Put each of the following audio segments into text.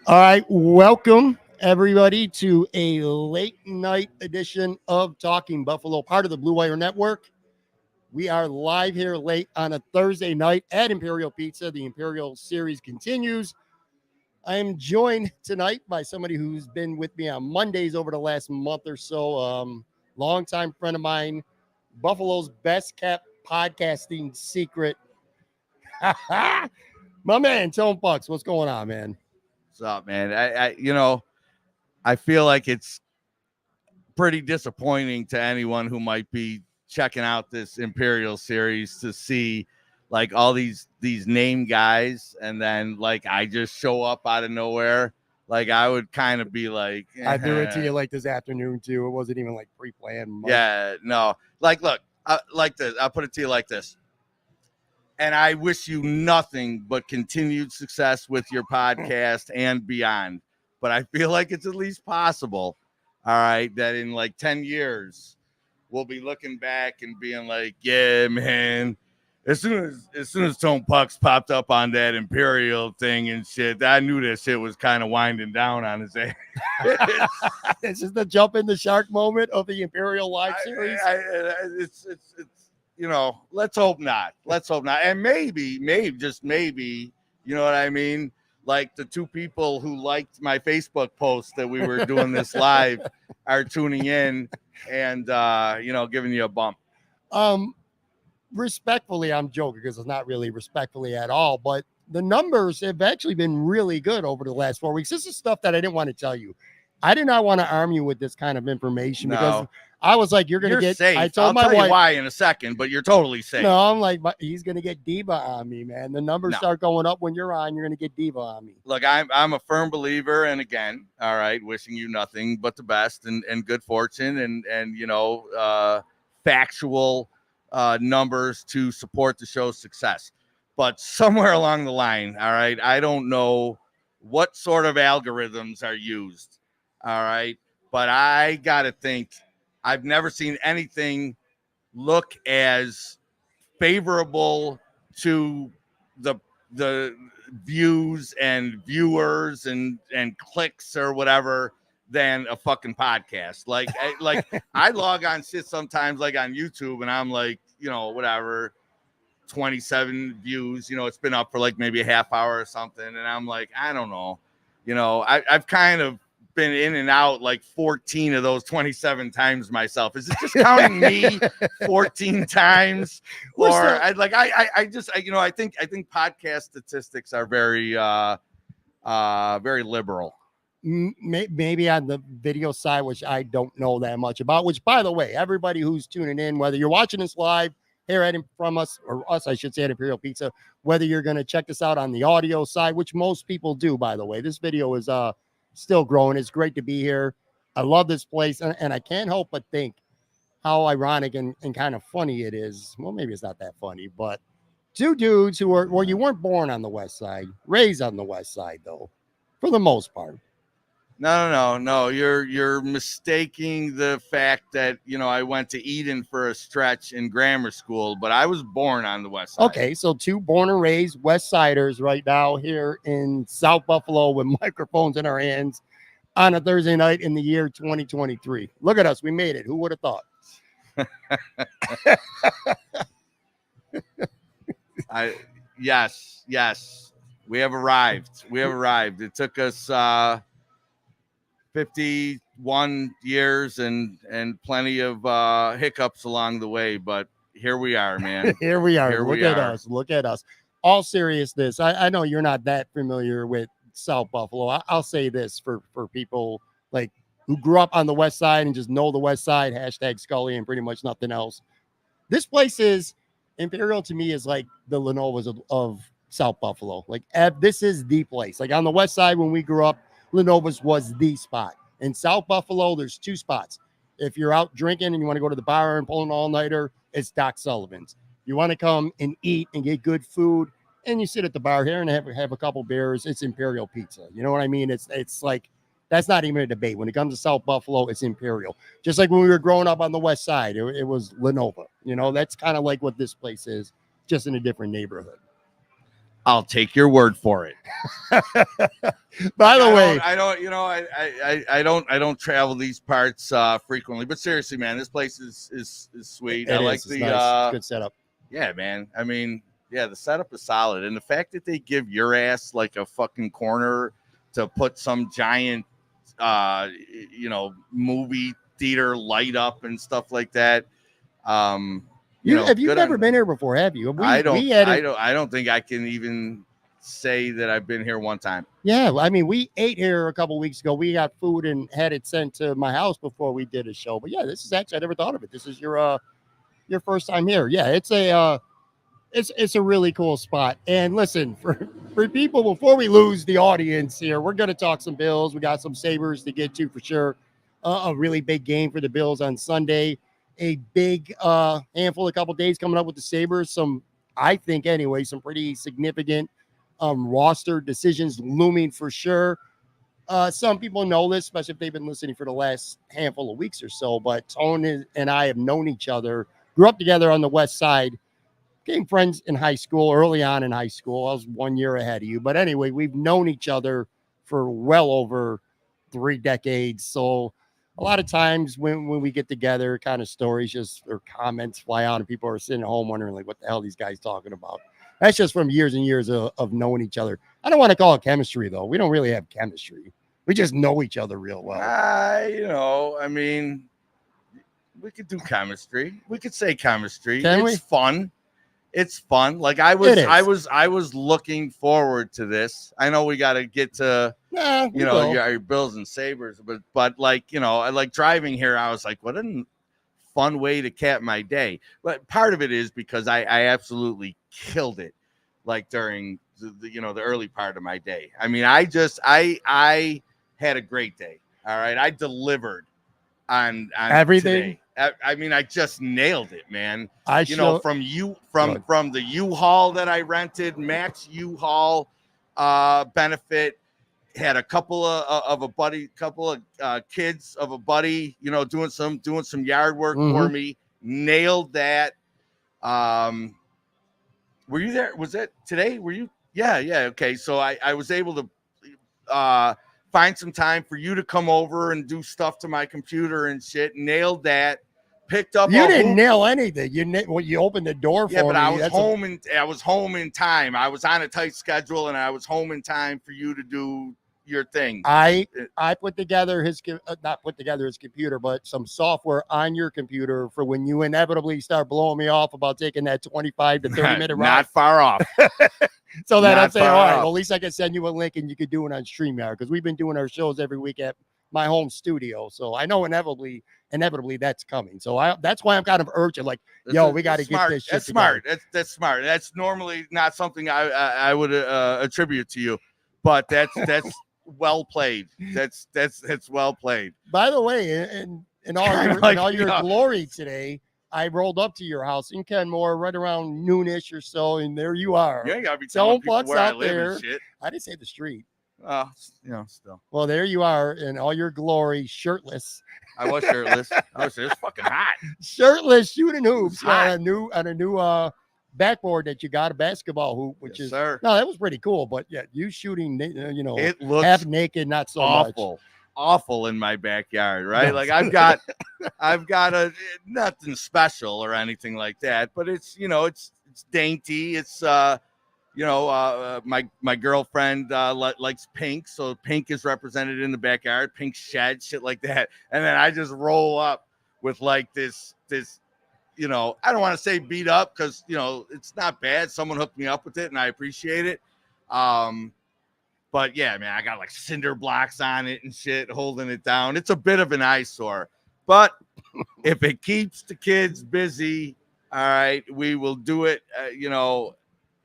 All right, welcome everybody to a late night edition of Talking Buffalo, part of the Blue Wire Network. We are live here late on a Thursday night at Imperial Pizza. The Imperial series continues. I am joined tonight by somebody who's been with me on Mondays over the last month or so. Longtime friend of mine, Buffalo's best kept podcasting secret. My man, Tone Bucks. What's going on, man? What's up, man? I feel like it's pretty disappointing to anyone who might be checking out this Imperial series to see like all these name guys, and then like I just show up out of nowhere. Like I would kind of be like, I threw it to you like this afternoon too. It wasn't even like pre-planned. yeah, no. Like, look, like this. I'll put it to you like this. And I wish you nothing but continued success with your podcast and beyond. But I feel like it's at least possible, all right, that in like 10 years, we'll be looking back and being like, yeah, man, as soon as Tone Pucks popped up on that Imperial thing and shit, I knew that shit was kind of winding down on his ass. This is the jump in the shark moment of the Imperial live series. It's you know, let's hope not. And maybe, just maybe, you know what I mean? Like the two people who liked my Facebook post that we were doing this live are tuning in and, giving you a bump. Respectfully, I'm joking because it's not really respectfully at all, but the numbers have actually been really good over the last 4 weeks. This is stuff that I didn't want to tell you. I did not want to arm you with this kind of information because I was like, you're going to get safe. I told I'll my tell wife you why in a second, but you're totally safe. No, I'm like, he's going to get diva on me, man. The numbers start going up when you're on. You're going to get diva on me. Look, I'm a firm believer, and again, all right, wishing you nothing but the best and good fortune and factual numbers to support the show's success. But somewhere along the line, all right, I don't know what sort of algorithms are used, all right, but I got to think I've never seen anything look as favorable to the views and viewers and clicks or whatever than a fucking podcast. Like I log on shit sometimes like on YouTube and I'm like, whatever, 27 views, it's been up for like maybe a half hour or something. And I'm like, I don't know, I've kind of been in and out like 14 of those 27 times myself. Is it just counting me 14 times? Or I think podcast statistics are very very liberal. Maybe on the video side, which I don't know that much about, which by the way, everybody who's tuning in, whether you're watching this live here from us, or us, I should say, at Imperial Pizza, whether you're going to check this out on the audio side, which most people do, by the way, this video is still growing. It's great to be here. I love this place. And I can't help but think how ironic and kind of funny it is. Well, maybe it's not that funny, but two dudes who were, well, you weren't born on the West Side, raised on the West Side, though, for the most part. No. You're mistaking the fact that, I went to Eden for a stretch in grammar school, but I was born on the West Side. Okay, so two born and raised West Siders right now here in South Buffalo with microphones in our hands on a Thursday night in the year 2023. Look at us. We made it. Who would have thought? Yes. We have arrived. It took us 51 years and plenty of hiccups along the way, but here we are, man. Here we are. Look at us. All seriousness, I know you're not that familiar with South Buffalo. I'll say this for people like who grew up on the West Side and just know the West Side, hashtag Scully and pretty much nothing else. This place is, Imperial to me is like the Lenovo's of South Buffalo. Like this is the place. Like on the West Side when we grew up, Lenovo's was the spot. In South Buffalo, there's two spots. If you're out drinking and you want to go to the bar and pull an all-nighter, it's Doc Sullivan's. You want to come and eat and get good food, and you sit at the bar here and have a couple beers, it's Imperial Pizza. You know what I mean? It's like, that's not even a debate. When it comes to South Buffalo, it's Imperial. Just like when we were growing up on the West Side, it was Lenovo. That's kind of like what this place is, just in a different neighborhood. I'll take your word for it. By the way, I don't travel these parts frequently, but seriously, man, this place is sweet. I like the nice. Good setup. Yeah, man. I mean, yeah, the setup is solid, and the fact that they give your ass like a fucking corner to put some giant, movie theater light up and stuff like that. Have you never been here before? Have you? I don't think I can even say that I've been here one time. Yeah, I mean, we ate here a couple weeks ago. We got food and had it sent to my house before we did a show. But yeah, this is actually, I never thought of it. This is your first time here. Yeah, it's a really cool spot. And listen, for people, before we lose the audience here, we're going to talk some Bills. We got some Sabres to get to for sure. A really big game for the Bills on Sunday. A big handful, a couple days coming up with the Sabres. I think anyway, some pretty significant roster decisions looming for sure. Some people know this, especially if they've been listening for the last handful of weeks or so, but Tone and I have known each other, grew up together on the West Side, became friends in high school, early on in high school. I was 1 year ahead of you. But anyway, we've known each other for well over 3 decades. So a lot of times when we get together, kind of stories or comments fly out and people are sitting at home wondering like, what the hell are these guys talking about? That's just from years and years of knowing each other. I don't want to call it chemistry, though. We don't really have chemistry. We just know each other real well. I mean, we could do chemistry. We could say chemistry. It's fun. It's fun. Like I was looking forward to this. I know we got to get to your Bills and Sabres, but like, I like driving here. I was like, what a fun way to cap my day. But part of it is because I absolutely killed it, like during the early part of my day. I mean, I had a great day. All right, I delivered on everything. Today. I mean, I just nailed it, man. From the U-Haul that I rented, Max U-Haul benefit, had a couple of kids of a buddy, doing some yard work for me. Nailed that. Were you there? Was that today? Were you? Yeah. Okay. So I was able to find some time for you to come over and do stuff to my computer and shit. Nailed that. Picked up. You didn't nail anything. You opened the door for me. Yeah, but I was home in time. I was on a tight schedule, and I was home in time for you to do your thing. I put together not put together his computer, but some software on your computer for when you inevitably start blowing me off about taking that 25 to 30 minute ride. Not far off. So that I'm saying, all right, well, at least I can send you a link and you could do it on StreamYard because we've been doing our shows every week at my home studio. So I know inevitably that's coming. So that's why I'm kind of urgent, like, we got to get this shit. That's smart. That's smart. That's normally not something I would attribute to you, but that's well played. That's well played. By the way, in all your glory today, I rolled up to your house in Kenmore right around noonish or so, and there you are. You ain't gotta be telling people where I live and shit. I didn't say the street. Still. Well, there you are in all your glory, shirtless. I was shirtless. It's fucking hot. Shirtless, shooting hoops on a new backboard that you got, a basketball hoop, which that was pretty cool. But yeah, you shooting, it looks half naked, not so awful in my backyard, right? Like I've got a nothing special or anything like that, but it's dainty. It's my girlfriend likes pink, so pink is represented in the backyard, pink shed, shit like that. And then I just roll up with like this I don't want to say beat up because it's not bad. Someone hooked me up with it and I appreciate it. But yeah, man, I got like cinder blocks on it and shit, holding it down. It's a bit of an eyesore, but if it keeps the kids busy, all right, we will do it.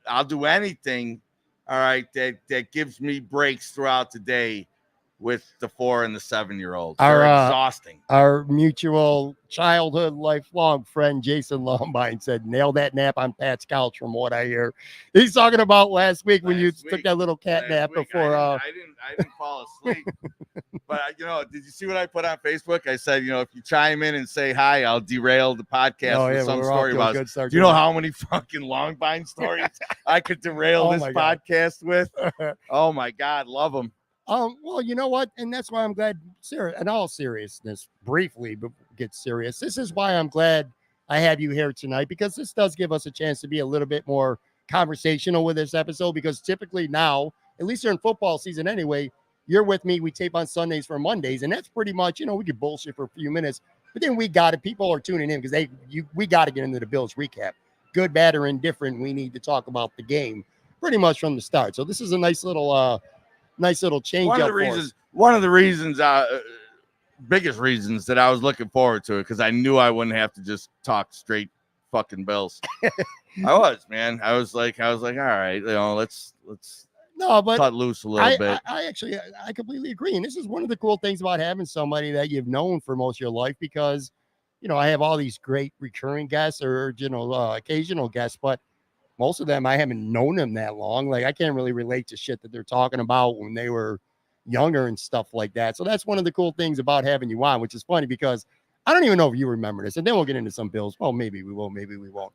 I'll do anything, all right, that gives me breaks throughout the day with the 4 and the 7-year-olds. Our, They're exhausting. Our mutual childhood, lifelong friend Jason Lombine said, "Nail that nap on Pat's couch." From what I hear, he's talking about last week when you took that little cat nap before. I didn't fall asleep. But did you see what I put on Facebook? I said, if you chime in and say hi, I'll derail the podcast with some story about it. Do you know how many fucking Lombine stories I could derail this podcast with? Oh my God, love them. Well, you know what? And that's why I'm glad, in all seriousness, briefly, but get serious. This is why I'm glad I have you here tonight, because this does give us a chance to be a little bit more conversational with this episode, because typically now, at least during football season anyway, you're with me. We tape on Sundays for Mondays, and that's pretty much, we could bullshit for a few minutes, but then people are tuning in because we got to get into the Bills recap. Good, bad, or indifferent, we need to talk about the game pretty much from the start. So this is a nice little change. One of the reasons, biggest reasons that I was looking forward to it, because I knew I wouldn't have to just talk straight fucking Bills. I was like, all right, let's cut loose a little bit. I completely agree. And this is one of the cool things about having somebody that you've known for most of your life, because, I have all these great recurring guests or, occasional guests, but most of them, I haven't known them that long. Like, I can't really relate to shit that they're talking about when they were younger and stuff like that. So that's one of the cool things about having you on, which is funny because I don't even know if you remember this. And then we'll get into some Bills. Well, maybe we will, maybe we won't.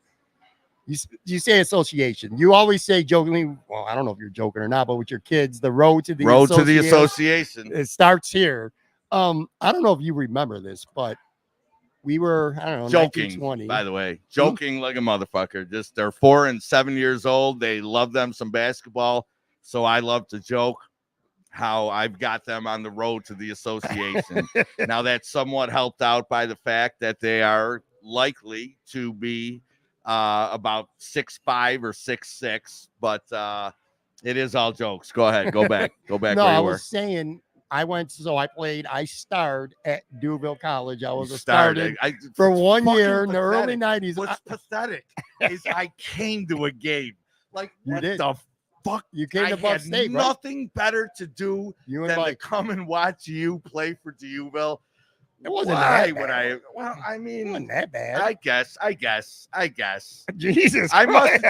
You say association. You always say jokingly, well, I don't know if you're joking or not, but with your kids, the road to the association. It starts here. I don't know if you remember this, but we were, I don't know, joking, by the way, joking like a motherfucker. Just they're 4 and 7 years old. They love them some basketball. So I love to joke how I've got them on the road to the association. Now that's somewhat helped out by the fact that they are likely to be about 6'5" or 6'6", but it is all jokes. Go ahead. Go back. No, where you I were. was saying, I starred at Duville College. I was a starter for 1 year in the early 90s. What's pathetic is I came to a game. Like, what the fuck? You came to Buff State, right? Nothing better to do than to come and watch you play for Duville. It wasn't that bad. It wasn't that bad. I guess. Jesus Christ.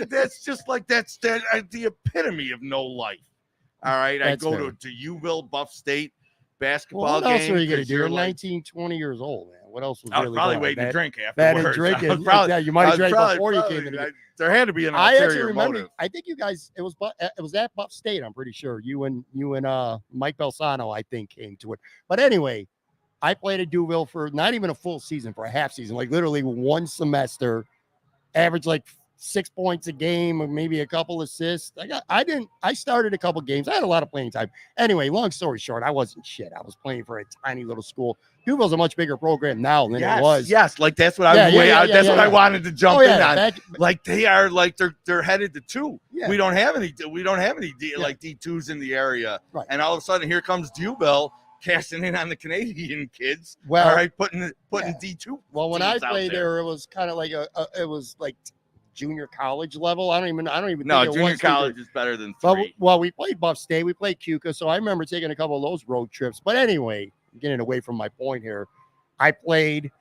That's just like that's the epitome of no life. All right, I go to Uville, Buff State basketball game. What else are you going to do? You're 19, 20 years old, man. What else was I was really probably waiting to drink afterwards. You might have drank before you came in. There had to be an ulterior motive. I think you guys, it was at Buff State, I'm pretty sure. You and Mike Balsano, I think, came to it. But anyway, I played at Duville for not even a full season, for a half season, like literally one semester, averaged like 6 points a game or maybe a couple assists. I started a couple games. I had a lot of playing time. Anyway, long story short, I wasn't shit. I was playing for a tiny little school. Duville's a much bigger program now than it was. Yes, like that's what I wanted to jump in on. Like they are like they're headed to 2. Yeah. We don't have any like D2s in the area. Right. And all of a sudden here comes Duville casting in on the Canadian kids. Well, all right, putting D2. Well, when I played there, it was kind of like it was like junior college level. I don't even no, think junior college is better than 3. Well, we played Buff State, we played Cuca, so I remember taking a couple of those road trips. But anyway, getting away from my point here, I played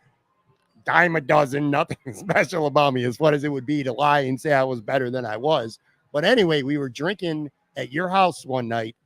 dime a dozen, nothing special about me, as far as it would be to lie and say I was better than I was. But anyway, we were drinking at your house one night.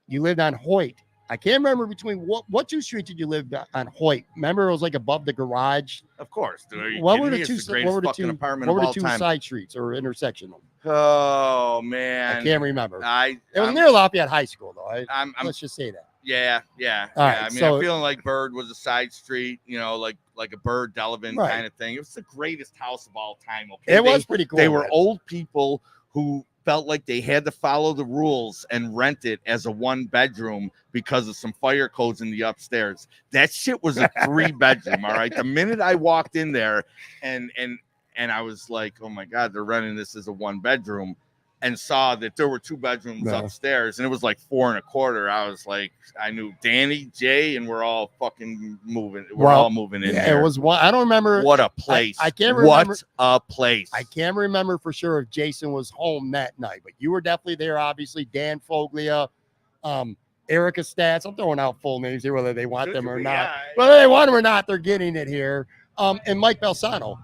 You lived on Hoyt. I can't remember between what 2 streets did you live on Hoyt? Remember, it was like above the garage. Of course. Dude, what were the two side streets or intersection? Oh man, I can't remember. It was near Lafayette High School, though. Let's just say that. Yeah. Right, I mean, I'm feeling like Bird was a side street, like a Bird Delavan kind of thing. It was the greatest house of all time. Okay, it was pretty cool. They were old people who felt like they had to follow the rules and rent it as a 1-bedroom because of some fire codes in the upstairs. That shit was a 3-bedroom. All right. The minute I walked in there and I was like, oh my God, they're renting this as a 1-bedroom, and saw that there were 2 bedrooms upstairs and it was like 4 1/4. I was like, I knew Danny, Jay, and we're all fucking moving. We're all moving in there. It was one. I don't remember. What a place. I can't remember. What a place. I can't remember for sure if Jason was home that night, but you were definitely there. Obviously, Dan Foglia, Erica Stats. I'm throwing out full names here, whether they want them or not. Yeah. Whether they want them or not, they're getting it here. And Mike Balsano.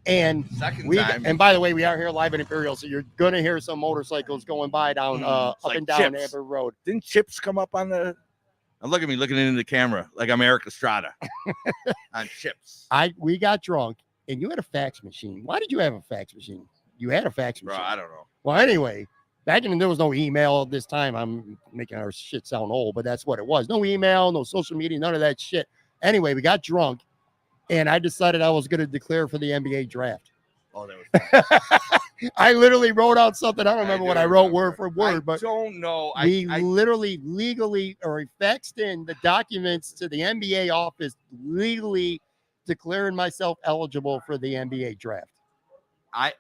And Second time. And by the way, we are here live at Imperial, so you're gonna hear some motorcycles going by down up like and down Chips. Amber Road. Didn't Chips come up on the? Look at me looking into the camera like I'm Eric Estrada on Chips. We got drunk, and you had a fax machine. Why did you have a fax machine? You had a fax machine. Bro, I don't know. Well, anyway, back in there was no email this time. I'm making our shit sound old, but that's what it was. No email, no social media, none of that shit. Anyway, we got drunk, and I decided I was going to declare for the NBA draft. Oh, that was I literally wrote out something. I don't remember what I wrote word for word, but I don't know. We literally legally or faxed in the documents to the NBA office, legally declaring myself eligible for the NBA draft. I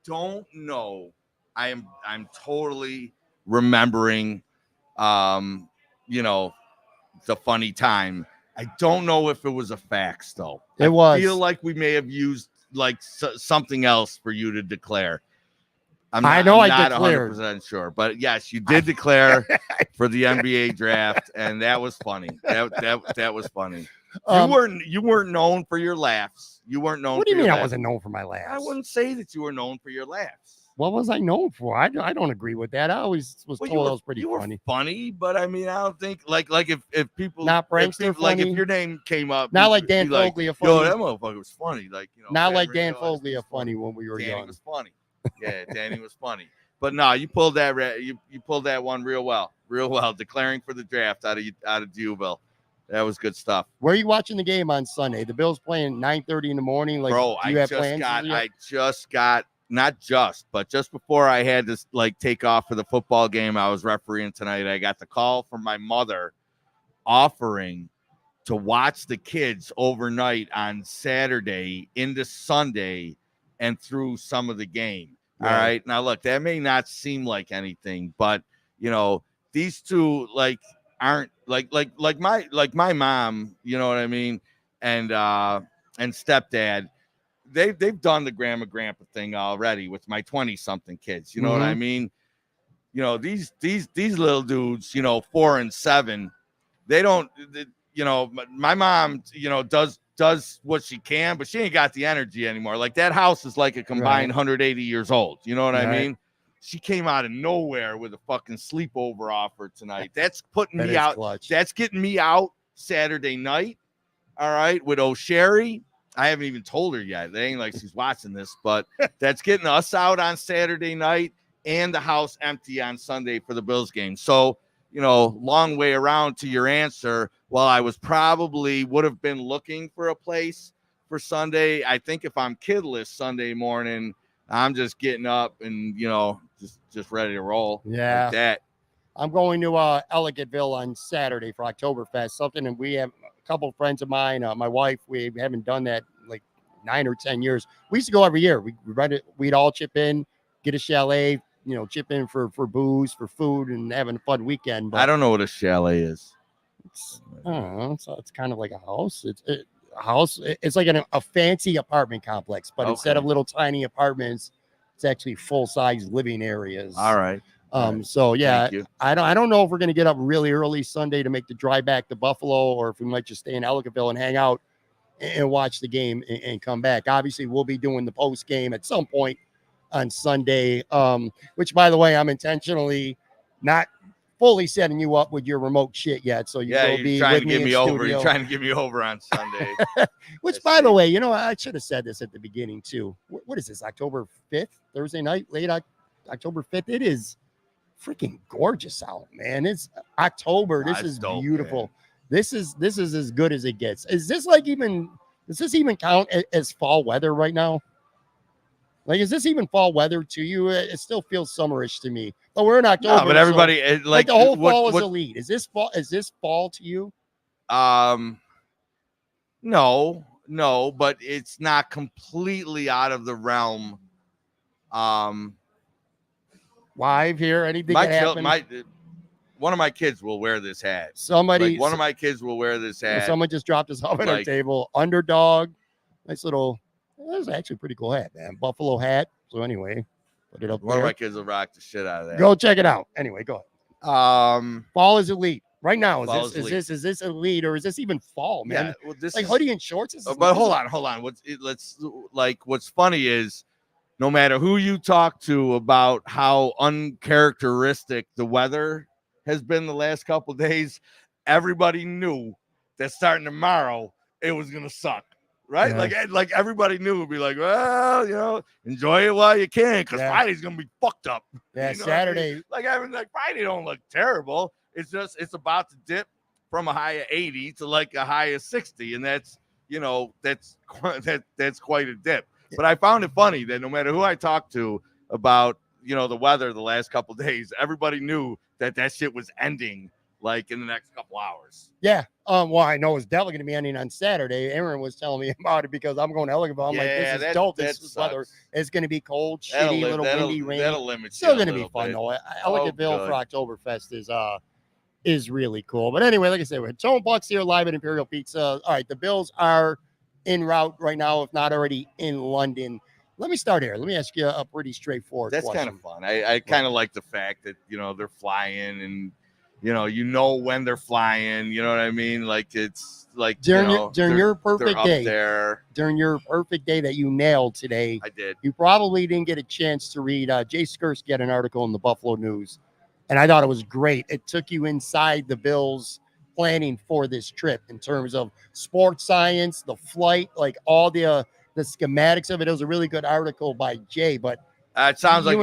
don't know. I'm totally remembering the funny time. I don't know if it was a fax though. It was. I feel like we may have used something else for you to declare. I'm not 100% sure, but yes, you did declare for the NBA draft, and that was funny. That was funny. You weren't known for your laughs. You weren't known. What do you for mean your I laughs. wasn't known for my laughs? I wouldn't say that you were known for your laughs. What was I known for? I don't agree with that. I always was told I was pretty funny. Funny, but I mean, I don't think like if people not prankster funny. Like if your name came up, not like Dan Foglia funny. Yo, that motherfucker was funny. Like not like Dan Foglia funny when we were young. Danny was funny. Yeah, Danny was funny. But no, you pulled that you pulled that one real well, declaring for the draft out of Dewville. That was good stuff. Where are you watching the game on Sunday? The Bills playing 9:30 in the morning. Like, bro, I just got. Not just, but just before I had to take off for the football game I was refereeing tonight, I got the call from my mother offering to watch the kids overnight on Saturday into Sunday and through some of the game. All right. Now, look, that may not seem like anything, but these two aren't like my mom, you know what I mean? And stepdad. They've done the grandpa thing already with my 20-something kids. You know what I mean? These little dudes, 4 and 7, they don't, my mom, does what she can, but she ain't got the energy anymore. Like that house is like a combined 180 years old. You know what I mean? She came out of nowhere with a fucking sleepover offer tonight. That's putting me out. Clutch. That's getting me out Saturday night. All right. With O'Sherry. I haven't even told her yet. It ain't like she's watching this, but that's getting us out on Saturday night and the house empty on Sunday for the Bills game. So, long way around to your answer. While I would have been looking for a place for Sunday, I think if I'm kidless Sunday morning, I'm just getting up and, just ready to roll. Yeah. Like that. I'm going to Elegantville on Saturday for Oktoberfest, something, and we have a couple of friends of mine, my wife, we haven't done that like 9 or 10 years. We used to go every year. We'd all chip in, get a chalet, chip in for booze, for food, and having a fun weekend. But I don't know what a chalet is. I don't know. So it's kind of like a house. A house. It's like a fancy apartment complex, but instead of little tiny apartments, it's actually full-size living areas. All right. So yeah, I don't know if we're going to get up really early Sunday to make the drive back to Buffalo, or if we might just stay in Ellicottville and hang out and watch the game and come back. Obviously, we'll be doing the post game at some point on Sunday, which, by the way, I'm intentionally not fully setting you up with your remote shit yet. So you will be trying with to me get in me over. studio. You're trying to get me over on Sunday. Which, by the way, I should have said this at the beginning too. What is this? October 5th, Thursday night, late October 5th. It is freaking gorgeous out, man. It's October. This is dope, beautiful. Man. This is as good as it gets. Does this even count as fall weather right now? Like, is this even fall weather to you? It still feels summerish to me. But we're in October. No, but everybody so, like the whole fall is elite. Is this fall to you? No, but it's not completely out of the realm. Live here, anything that happen? One of my kids will wear this hat. One of my kids will wear this hat. Someone just dropped his hat on our table. Underdog, nice little. That's actually a pretty cool hat, man. Buffalo hat. So anyway, put it up. One of my kids will rock the shit out of that. Go check it out. Anyway, go ahead. Fall is elite right now. Fall Is is elite. this elite, or is this even fall, man? Yeah, well, this Like is. hoodie and shorts. But hold on. What's funny is no matter who you talk to about how uncharacteristic the weather has been the last couple of days, everybody knew that starting tomorrow it was gonna suck. Right? Yeah. Like everybody knew it'd be like, well, enjoy it while you can, because Friday's gonna be fucked up. Yeah, You know Saturday. what I mean? Like Friday don't look terrible. It's about to dip from a high of 80 to like a high of 60, and that's that's quite a dip. But I found it funny that no matter who I talked to about the weather the last couple of days, everybody knew that shit was ending like in the next couple hours. Yeah. Well, I know it's definitely going to be ending on Saturday. Aaron was telling me about it because I'm going to Ellicottville. I'm like, this is dope. This weather is going to be cold, shitty, little windy, rainy. That'll limit. Still going to be fun though. Ellicottville for Oktoberfest is really cool. But anyway, like I said, we're Tone Bucks here live at Imperial Pizza. All right, the Bills are en route right now, if not already in London. Let me start here. Let me ask you a pretty straightforward question. That's kind of fun. I kind of like the fact that they're flying and when they're flying. You know what I mean? Like it's like during your perfect day there. During your perfect day that you nailed today. I did. You probably didn't get a chance to read Jay Skursky had an article in the Buffalo News, and I thought it was great. It took you inside the Bills planning for this trip in terms of sports science, the flight, like all the schematics of it. It was a really good article by Jay, but it sounds like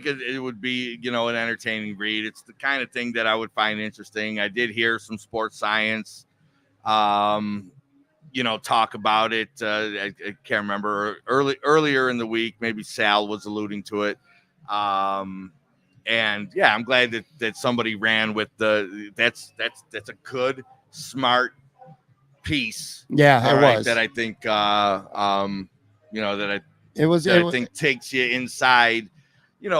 it would be, an entertaining read. It's the kind of thing that I would find interesting. I did hear some sports science, talk about it. I can't remember earlier in the week. Maybe Sal was alluding to it. And yeah, I'm glad that somebody ran with that's a good, smart piece. Yeah, it was that I think, I think takes you inside,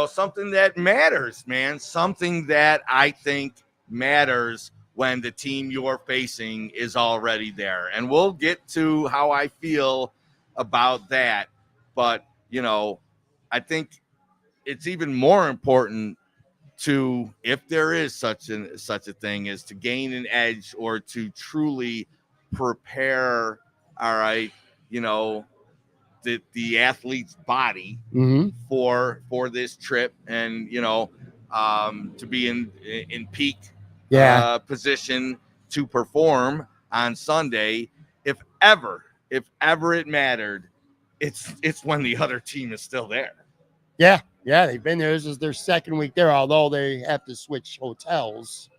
something that matters, man. Something that I think matters when the team you're facing is already there. And we'll get to how I feel about that. But, I think it's even more important to, if there is such a thing, is to gain an edge or to truly prepare, all right, the athlete's body for this trip, and to be in peak position to perform on Sunday. If ever it mattered, it's when the other team is still there. Yeah, they've been there. This is their second week there, although they have to switch hotels.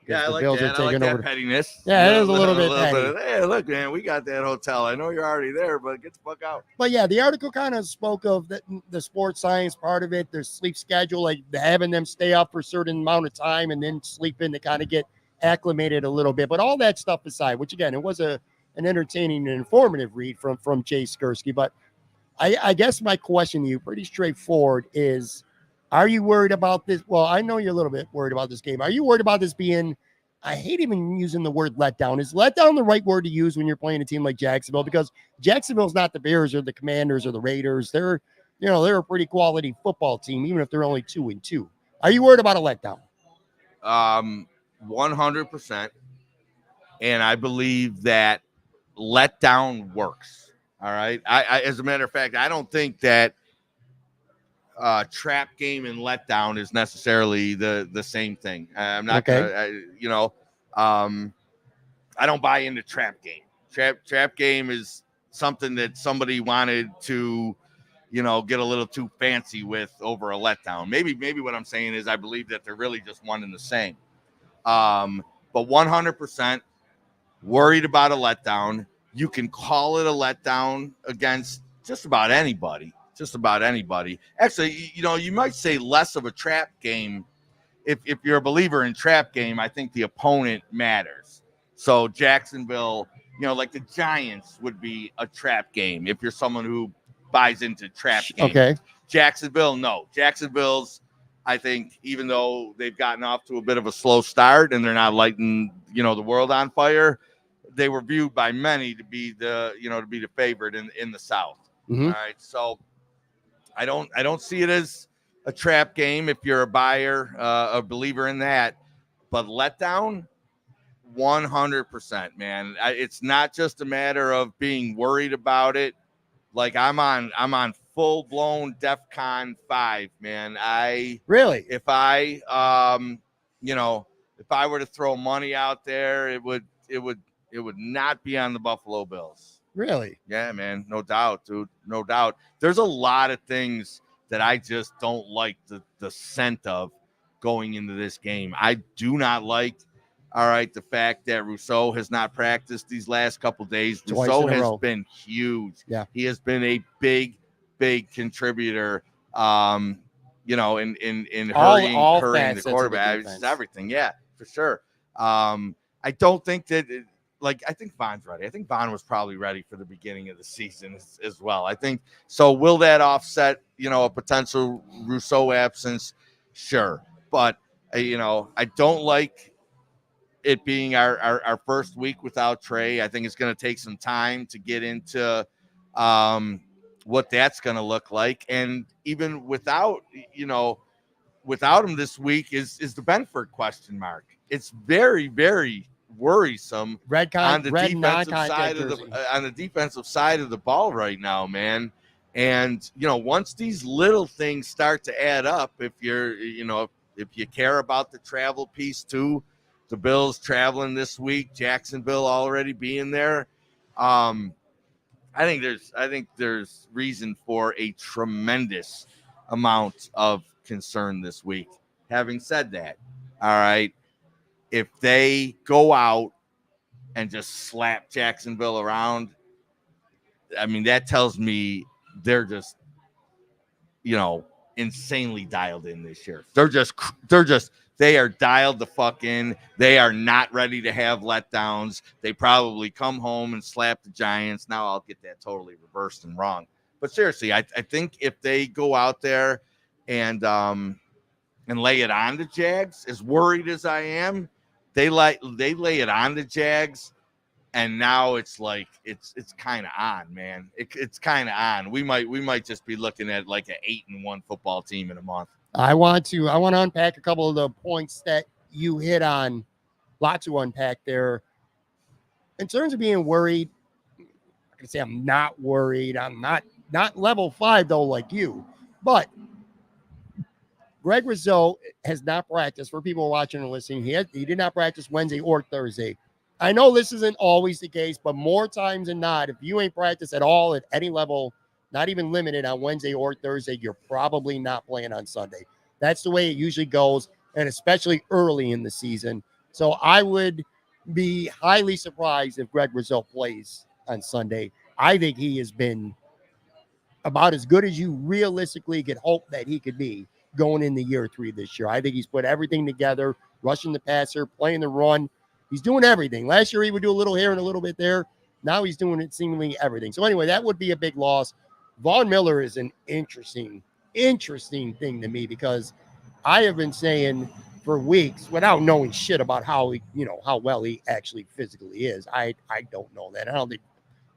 Yeah, I like that. I like that pettiness. Yeah, it is a little bit petty. Hey, look, man, we got that hotel. I know you're already there, but get the fuck out. But yeah, the article kind of spoke of the sports science part of it, their sleep schedule, like having them stay up for a certain amount of time and then sleep in to kind of get acclimated a little bit. But all that stuff aside, which again, it was an entertaining and informative read from Jay Skursky. But I guess my question to you, pretty straightforward, is are you worried about this? Well, I know you're a little bit worried about this game. Are you worried about this being, I hate even using the word letdown. Is letdown the right word to use when you're playing a team like Jacksonville? Because Jacksonville's not the Bears or the Commanders or the Raiders. They're a pretty quality football team, even if they're only 2-2. Are you worried about a letdown? 100%. And I believe that letdown works. All right. I as a matter of fact, I don't think that trap game and letdown is necessarily the same thing. I'm not gonna, I don't buy into trap game. Trap game is something that somebody wanted to, get a little too fancy with over a letdown. Maybe what I'm saying is I believe that they're really just one and the same. But 100% worried about a letdown. You can call it a letdown against just about anybody. Actually, you might say less of a trap game. If you're a believer in trap game, I think the opponent matters. So Jacksonville, like the Giants would be a trap game if you're someone who buys into trap game. Okay. Jacksonville, no. Jacksonville's, I think, even though they've gotten off to a bit of a slow start and they're not lighting, the world on fire, they were viewed by many to be the favorite in the South. Mm-hmm. All right. So I don't see it as a trap game if you're a buyer, a believer in that. But letdown, 100%, man. It's not just a matter of being worried about it. Like I'm on full blown DEFCON 5, man. Really? If I if I were to throw money out there, it would not be on the Buffalo Bills. Really? Yeah, man, no doubt, dude, no doubt. There's a lot of things that I just don't like the scent of going into this game. I do not like, all right, the fact that Rousseau has not practiced these last couple days. Twice Rousseau in a has row. been huge. Yeah. He has been a big contributor. In hurrying All the facets of the quarterback. It's defense. just everything. Yeah, for sure. I don't think that. I think Von's ready. I think Von was probably ready for the beginning of the season as well. I think so. Will that offset, a potential Rousseau absence? Sure. But, I don't like it being our first week without Trey. I think it's going to take some time to get into what that's going to look like. And even without him this week is the Benford question mark. It's very, very worrisome on the defensive side of the ball right now, man. And once these little things start to add up, if you care about the travel piece too, the Bills traveling this week, Jacksonville already being there, I think there's reason for a tremendous amount of concern this week. Having said that, all right, if they go out and just slap Jacksonville around, I mean, that tells me they're just, insanely dialed in this year. They are dialed the fuck in. They are not ready to have letdowns. They probably come home and slap the Giants. Now I'll get that totally reversed and wrong. But seriously, I think if they go out there and lay it on the Jags, as worried as I am, they lay it on the Jags, and now it's like it's kind of on, man. It's kind of on. We might just be looking at like an 8-1 football team in a month. I want to unpack a couple of the points that you hit on. Lots to unpack there. In terms of being worried, I'm gonna say I'm not worried. I'm not level 5 though, like you, but Greg Rousseau has not practiced. For people watching and listening, he did not practice Wednesday or Thursday. I know this isn't always the case, but more times than not, if you ain't practiced at all at any level, not even limited on Wednesday or Thursday, you're probably not playing on Sunday. That's the way it usually goes, and especially early in the season. So I would be highly surprised if Greg Rousseau plays on Sunday. I think he has been about as good as you realistically could hope that he could be going into year 3 this year. I think he's put everything together, rushing the passer, playing the run. He's doing everything. Last year, he would do a little here and a little bit there. Now he's doing it seemingly everything. So anyway, that would be a big loss. Von Miller is an interesting thing to me, because I have been saying for weeks, without knowing shit about how well he actually physically is. I don't know that. I don't think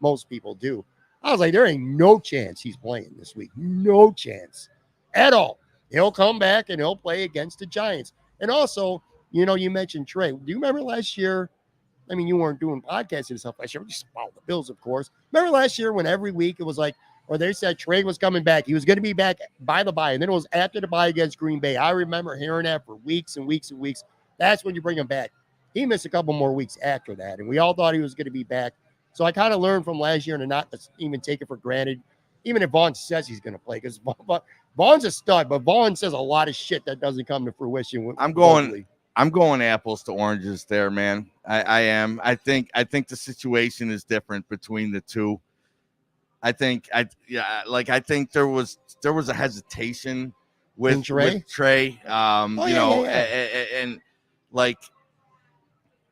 most people do. I was like, there ain't no chance he's playing this week. No chance at all. He'll come back and he'll play against the Giants. And also, you mentioned Trey. Do you remember last year? I mean, you weren't doing podcasts and stuff last year. We just followed the Bills, of course. Remember last year when every week it was like, or they said Trey was coming back. He was going to be back by the bye. And then it was after the bye against Green Bay. I remember hearing that for weeks and weeks and weeks. That's when you bring him back. He missed a couple more weeks after that. And we all thought he was going to be back. So I kind of learned from last year to not even take it for granted, even if Vaughn says he's going to play, because Vaughn's a stud, but Vaughn says a lot of shit that doesn't come to fruition. I'm going apples to oranges there, man. I am. I think the situation is different between the two. I think there was a hesitation with Trey. And like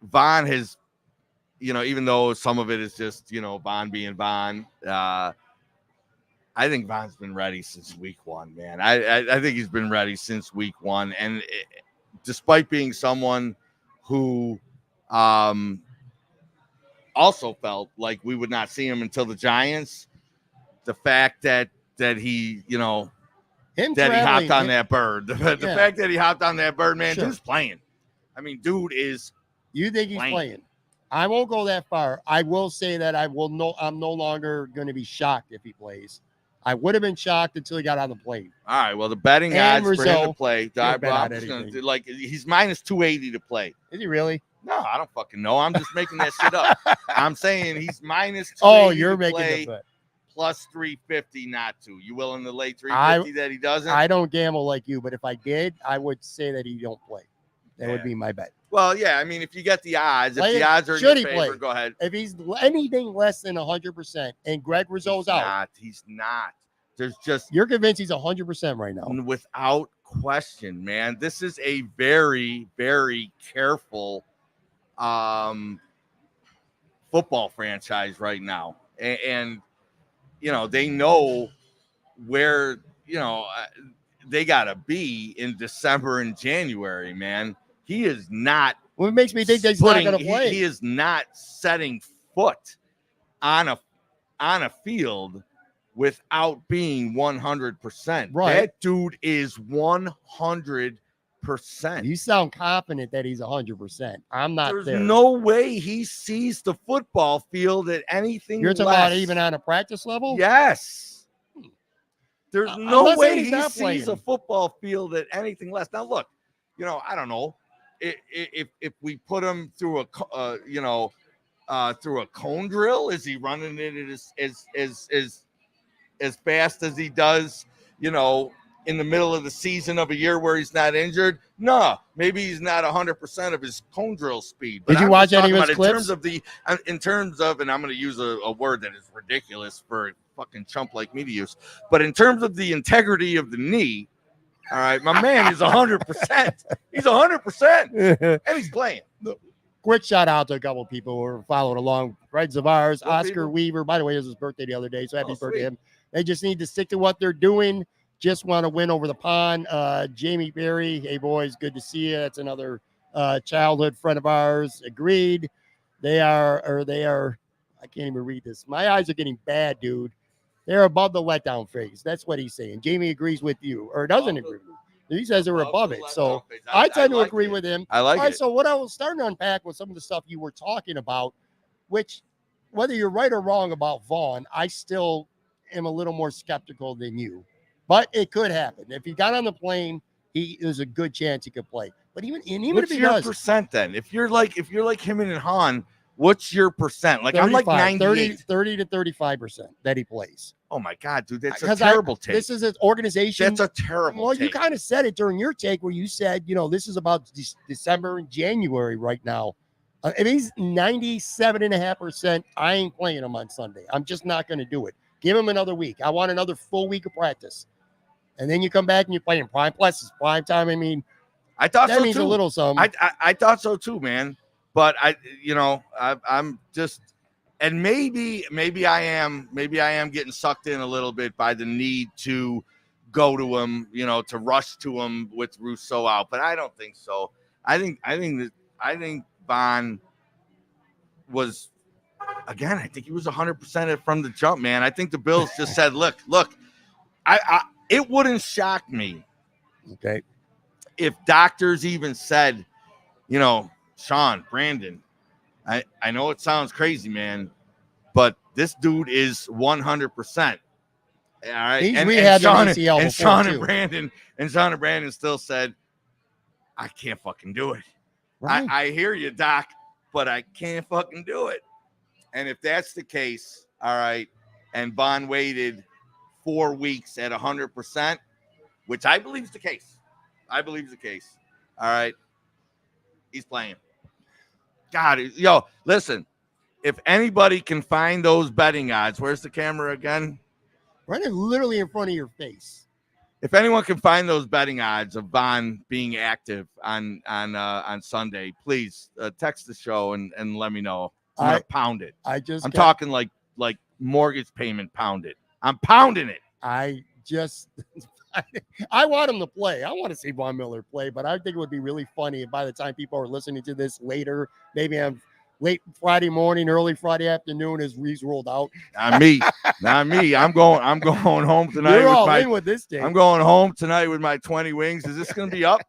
Vaughn has, even though some of it is just, Vaughn being Vaughn, I think Vaughn's been ready since week 1, man. I think he's been ready since week 1. And despite being someone who also felt like we would not see him until the Giants, the fact that he, Him that he hopped on traveling, that bird. The Yeah. fact that he hopped on that bird, man, Sure. dude's playing. I mean, dude is You think he's playing? I won't go that far. I will say that I'm no longer going to be shocked if he plays. I would have been shocked until he got on the plane. All right. Well, the betting And odds for him to Rousseau, play, can't bet on like he's minus 280 to play. Is he really? No, I don't fucking know. I'm just making that shit up. I'm saying he's minus 280 Oh, you're to making play, the bet. plus 350 not to. You willing to lay 350 that he doesn't? I don't gamble like you, but if I did, I would say that he don't play. That would be my bet. Well, yeah. I mean, if you get the odds, Like, if the odds are in should your he favor, play? go ahead. If he's anything less than 100%, and Greg Rousseau's out, He's not. There's just you're convinced he's 100% right now. without question, man. This is a very, very careful football franchise right now, and you know they know where they gotta be in December and January, man. He is not. What makes me think that he's not going to play? He is not setting foot on a field without being 100%. Right. That dude is 100%. You sound confident that he's 100%. I'm not There's there. no way he sees the football field at anything You're talking less. about even on a practice level? Yes. There's I'm no not saying way he's he not sees playing. a football field at anything less. Now, look, I don't know. If we put him through a cone drill, is he running it as fast as he does, in the middle of the season of a year where he's not injured? No, maybe he's not 100% of his cone drill speed. But Did you watch any of his clips? In terms of, and I'm going to use a word that is ridiculous for a fucking chump like me to use, but in terms of the integrity of the knee, all right, my man is 100%. He's 100%, and he's playing. Quick shout out to a couple of people who are following along. Friends of ours, What Oscar people? Weaver. By the way, it was his birthday the other day, so happy birthday to Sweet. him. They just need to stick to what they're doing. Just want to win over the pond. Jamie Berry, hey boys, good to see you. That's another childhood friend of ours. Agreed. They are. I can't even read this. My eyes are getting bad, dude. They're above the letdown phase. That's what he's saying. Jamie agrees with you, or doesn't agree with you. He says they're above it. So I tend to agree with him. I like it. So what I was starting to unpack was some of the stuff you were talking about, which whether you're right or wrong about Vaughn, I still am a little more skeptical than you. But it could happen. If he got on the plane, there's a good chance he could play. But even What's if he your does, percent then? If you're like him and Han, what's your percent? Like 35, I'm like 98. 30 to 35% that he plays. Oh my God, dude, that's a terrible take. This is an organization. That's a terrible Well, take. you kind of said it during your take where you said, this is about December and January right now. If he's 97.5%, I ain't playing him on Sunday. I'm just not going to do it. Give him another week. I want another full week of practice. And then you come back and you play in prime. Plus, it's prime time. I mean, I thought that so means too. a little something. I thought so too, man. But I'm just, and maybe I am getting sucked in a little bit by the need to go to him, to rush to him with Rousseau out. But I don't think so. I think Vaughn was, again, I think he was 100% from the jump, man. I think the Bills just said, look, it wouldn't shock me. Okay. If doctors even said, Sean, Brandon, I know it sounds crazy, man, but this dude is 100%. All right. He's rehabbed ACL and before, Sean too. and Brandon still said, I can't fucking do it. Right. I hear you, Doc, but I can't fucking do it. And if that's the case, all right, and Vaughn waited 4 weeks at 100%, which I believe is the case. All right. He's playing. God, listen, if anybody can find those betting odds, where's the camera again? Right, literally in front of your face. If anyone can find those betting odds of Vaughn being active on Sunday, please text the show and let me know. I'm gonna pound it. I'm talking like mortgage payment pound it. I'm pounding it. I want him to play. I want to see Von Miller play, but I think it would be really funny if by the time people are listening to this later, maybe I'm late Friday morning, early Friday afternoon as Reese rolled out. Not me. Not me. I'm going home tonight You're with all my in with this day. I'm going home tonight with my 20 wings. Is this going to be up?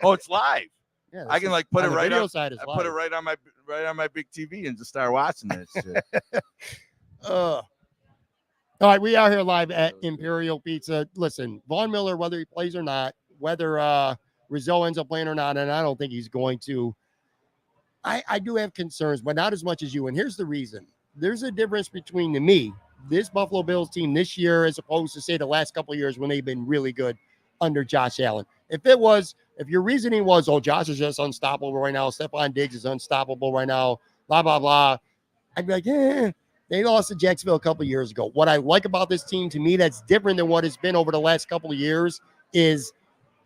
Oh, it's live. Yeah, I can like put it right on. Side I put it right on my big TV and just start watching this shit. All right, we are here live at Imperial Pizza. Listen, Von Miller, whether he plays or not, whether Rousseau ends up playing or not, and I don't think he's going to. I do have concerns, but not as much as you. And here's the reason. There's a difference between this Buffalo Bills team this year, as opposed to, say, the last couple of years when they've been really good under Josh Allen. If your reasoning was, oh, Josh is just unstoppable right now, Stephon Diggs is unstoppable right now, blah, blah, blah, I'd be like, they lost to Jacksonville a couple of years ago. What I like about this team, to me, that's different than what it's been over the last couple of years, is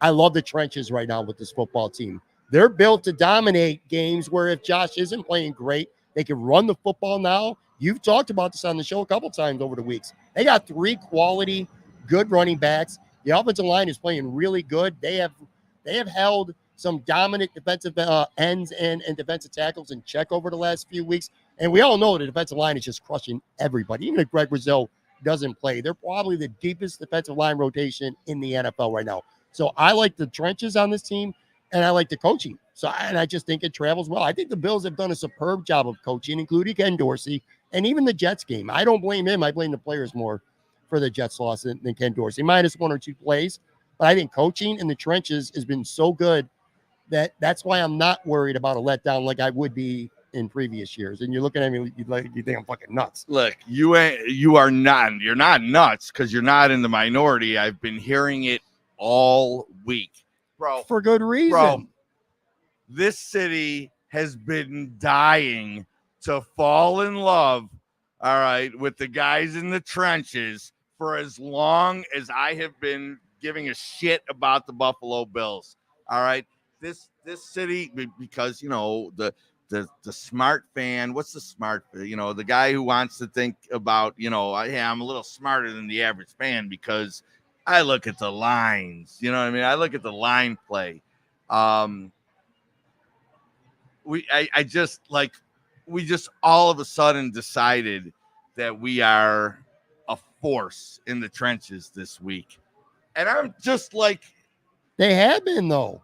I love the trenches right now with this football team. They're built to dominate games where if Josh isn't playing great, they can run the football now. You've talked about this on the show a couple times over the weeks. They got 3 quality, good running backs. The offensive line is playing really good. They have held some dominant defensive ends and defensive tackles in check over the last few weeks. And we all know the defensive line is just crushing everybody. Even if Gregory Rousseau doesn't play, they're probably the deepest defensive line rotation in the NFL right now. So I like the trenches on this team, and I like the coaching. And I just think it travels well. I think the Bills have done a superb job of coaching, including Ken Dorsey, and even the Jets game. I don't blame him. I blame the players more for the Jets loss than Ken Dorsey. Minus 1 or 2 plays. But I think coaching in the trenches has been so good that's why I'm not worried about a letdown like I would be in previous years. And you're looking at me you think I'm fucking nuts. Look, you're not nuts because you're not in the minority. I've been hearing it all week, bro, for good reason. Bro, this city has been dying to fall in love, all right, with the guys in the trenches for as long as I have been giving a shit about the Buffalo Bills. All right. This city, because the smart fan, what's the smart, the guy who wants to think about, I'm a little smarter than the average fan because I look at the lines, you know what I mean? I look at the line play. We just all of a sudden decided that we are a force in the trenches this week. And I'm just like, they have been though.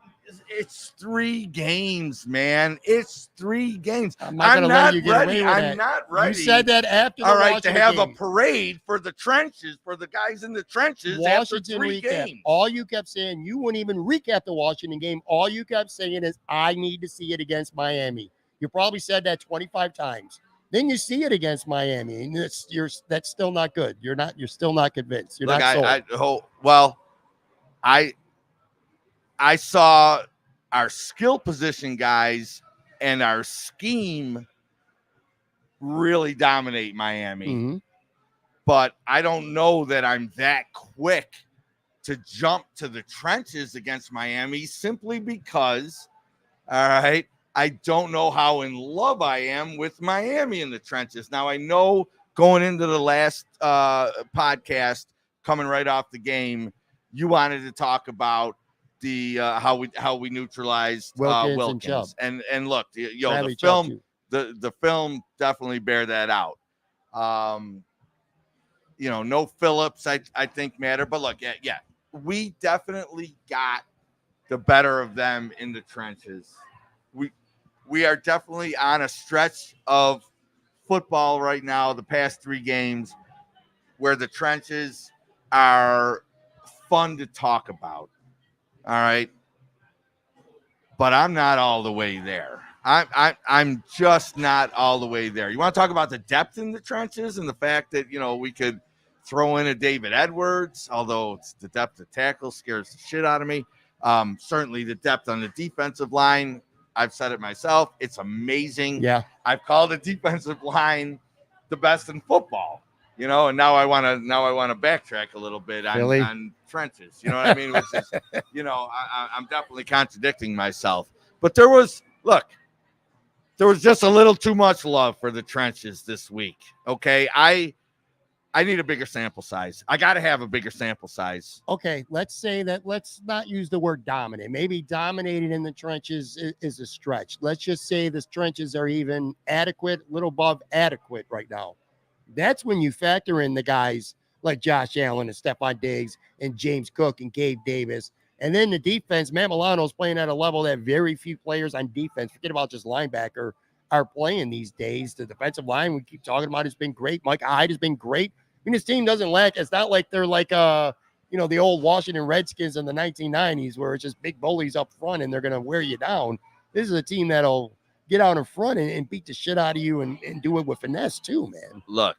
It's 3 games, man. It's 3 games. I'm not ready. I'm not ready. You said that after the Washington to have game. A parade for the trenches, for the guys in the trenches. Washington after 3 recap. games. All you kept saying, you wouldn't even recap the Washington game. All you kept saying is, I need to see it against Miami. You probably said that 25 times. Then you see it against Miami, and that's still not good. You're still not convinced. You're not sold. I saw our skill position guys and our scheme really dominate Miami. Mm-hmm. But I don't know that I'm that quick to jump to the trenches against Miami simply because, all right, I don't know how in love I am with Miami in the trenches. Now, I know going into the last podcast, coming right off the game, you wanted to talk about the how we neutralized Wilkins and look, the film definitely bear that out. No Phillips I think matter, but look, yeah, we definitely got the better of them in the trenches. We are definitely on a stretch of football right now, the past 3 games, where the trenches are fun to talk about. All right. But I'm not all the way there. I'm just not all the way there. You want to talk about the depth in the trenches and the fact that, we could throw in a David Edwards, although it's the depth of tackle scares the shit out of me. Certainly the depth on the defensive line. I've said it myself. It's amazing. Yeah. I've called the defensive line the best in football. And now I want to backtrack a little bit on trenches. You know what I mean? Which is, I'm definitely contradicting myself. But there was just a little too much love for the trenches this week. Okay, I I need a bigger sample size. I got to have a bigger sample size. Okay, let's not use the word dominant. Maybe dominating in the trenches is a stretch. Let's just say the trenches are even adequate, a little above adequate right now. That's when you factor in the guys like Josh Allen and Stephon Diggs and James Cook and Gabe Davis. And then the defense, Matt Milano's playing at a level that very few players on defense, forget about just linebacker, are playing these days. The defensive line we keep talking about has been great. Mike Hyde has been great. I mean, this team doesn't lack. It's not like they're like, the old Washington Redskins in the 1990s where it's just big bullies up front and they're going to wear you down. This is a team that'll get out in front and beat the shit out of you and do it with finesse too, man. Look,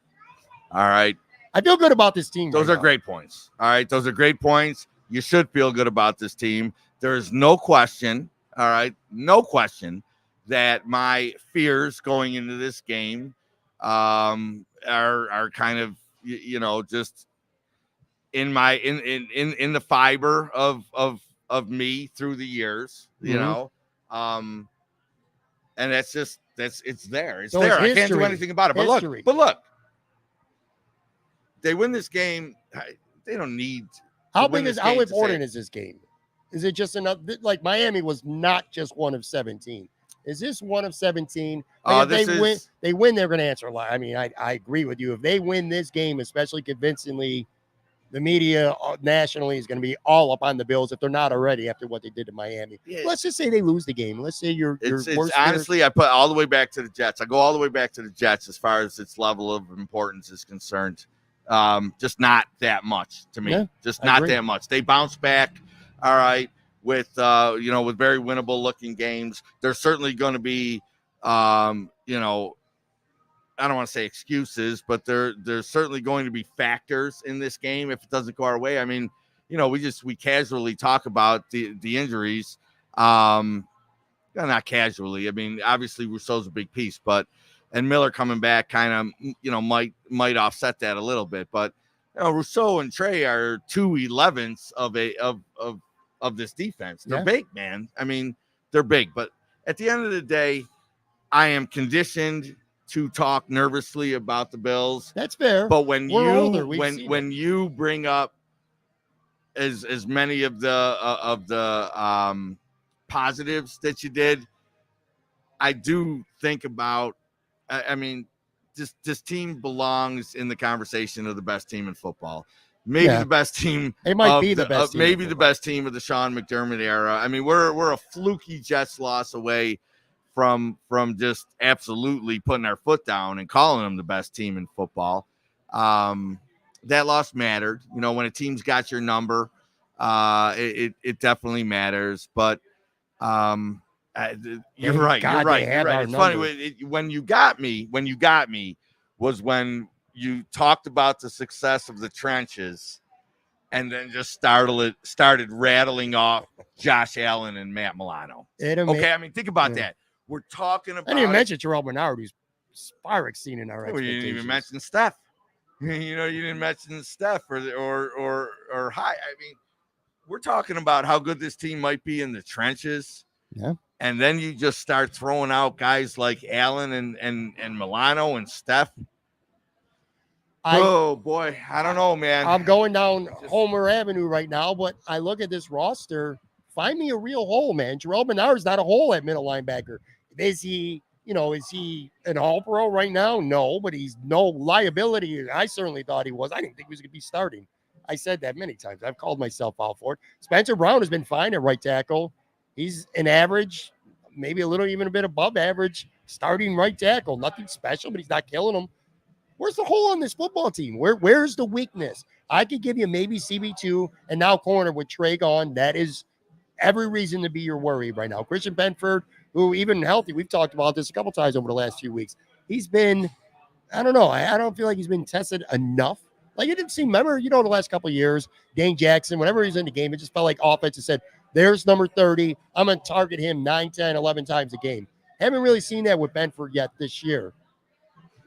all right. I feel good about this team. Those are great points. All right. Those are great points. You should feel good about this team. There is no question, all right, no question that my fears going into this game are kind of, just in the fiber of me through the years, and it's there. It's there. I can't do anything about it. But look, they win this game. They don't need. How important is this game? Is it just enough? Like Miami was not just one of 17. Is this one of 17? Like if they win, they're going to answer a lot. I mean, I agree with you. If they win this game, especially convincingly, the media nationally is going to be all up on the Bills if they're not already after what they did to Miami. Yeah. Let's just say they lose the game. Let's say it's honestly, I put all the way back to the Jets. I go all the way back to the Jets as far as its level of importance is concerned. Just not that much to me. Yeah, just not that much. They bounce back. All right. With with very winnable looking games. There's certainly going to be, I don't want to say excuses, but there's certainly going to be factors in this game if it doesn't go our way. I mean, we casually talk about the injuries. Not casually. I mean, obviously Rousseau's a big piece, and Miller coming back kind of, might offset that a little bit. But Rousseau and Trey are 2/11 of this defense. They're big, man. I mean, they're big. But at the end of the day, I am conditioned to talk nervously about the Bills. That's fair. But when you bring up as many of the positives that you did, I do think about. I mean, this team belongs in the conversation of the best team in football. Maybe the best team. It might be the best. Maybe the best team of the Sean McDermott era. I mean, we're a fluky Jets loss away from just absolutely putting our foot down and calling them the best team in football. That loss mattered. When a team's got your number, it definitely matters. But you're right. It's funny when you got me was when you talked about the success of the trenches and then just started rattling off Josh Allen and Matt Milano. Okay, I mean, think about that. We're talking about. I didn't even mention Terrell Bernard, who's far exceeding our expectations. You didn't even mention Steph. You didn't mention Steph or High. I mean, we're talking about how good this team might be in the trenches. Yeah. And then you just start throwing out guys like Allen and Milano and Steph. Oh boy, I don't know, man. I'm going down Homer Avenue right now, but I look at this roster. Find me a real hole, man. Terrell Bernard's not a hole at middle linebacker. Is he an all-pro right now? No, but he's no liability. I certainly thought he was. I didn't think he was going to be starting. I said that many times. I've called myself out for it. Spencer Brown has been fine at right tackle. He's an average, maybe a bit above average starting right tackle. Nothing special, but he's not killing them. Where's the hole on this football team? Where's the weakness? I could give you maybe CB2 and now corner with Trey gone. That is every reason to be your worry right now. Christian Benford, who even healthy, we've talked about this a couple times over the last few weeks. He's been, I don't know. I don't feel like he's been tested enough. Like it didn't seem, remember, the last couple of years, Dane Jackson, whenever he's in the game, it just felt like offense said, there's number 30. I'm going to target him 9, 10, 11 times a game. Haven't really seen that with Benford yet this year.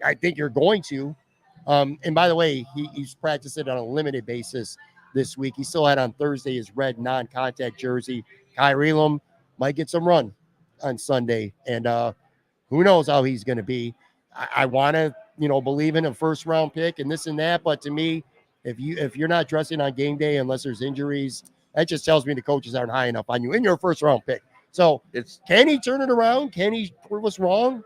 I think you're going to. And by the way, he's practicing on a limited basis this week. He still had on Thursday his red non-contact jersey. Kyrie Elam might get some run on Sunday. And who knows how he's going to be. I want to believe in a first round pick and this and that. But to me, if you're not dressing on game day unless there's injuries, that just tells me the coaches aren't high enough on you in your first round pick. So can he turn it around? Can he prove us wrong?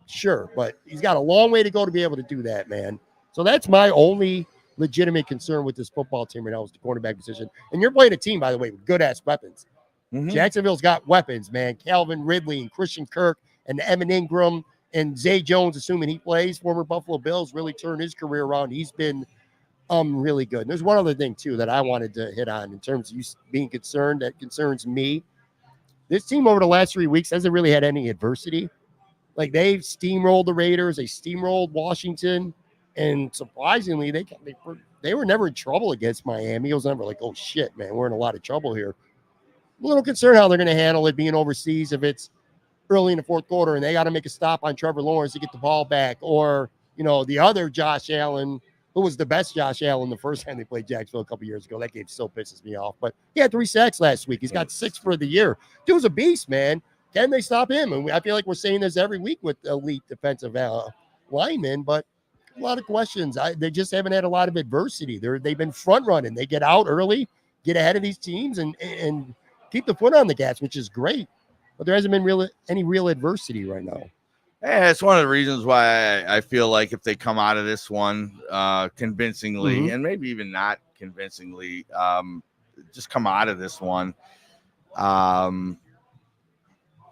Sure, but he's got a long way to go to be able to do that, man. So that's my only legitimate concern with this football team right now is the cornerback position. And you're playing a team, by the way, with good-ass weapons. Mm-hmm. Jacksonville's got weapons, man. Calvin Ridley and Christian Kirk and Evan Ingram and Zay Jones, assuming he plays, former Buffalo Bills, really turned his career around. He's been really good. And there's one other thing, too, that I wanted to hit on in terms of you being concerned that concerns me. This team over the last 3 weeks hasn't really had any adversity. Like, they've steamrolled the Raiders, they steamrolled Washington, and surprisingly, they were never in trouble against Miami. It was never like, oh, shit, man, we're in a lot of trouble here. I'm a little concerned how they're going to handle it being overseas if it's early in the fourth quarter and they got to make a stop on Trevor Lawrence to get the ball back, or, the other Josh Allen, who was the best Josh Allen the first time they played Jacksonville a couple years ago. That game still pisses me off. But he had 3 sacks last week. He's got 6 for the year. Dude's a beast, man. Can they stop him? And I feel like we're saying this every week with elite defensive linemen, but a lot of questions. They just haven't had a lot of adversity. They've been front running. They get out early, get ahead of these teams, and keep the foot on the gas, which is great. But there hasn't been any real adversity right now. Yeah, it's one of the reasons why I feel like if they come out of this one convincingly, mm-hmm. and maybe even not convincingly, just come out of this one.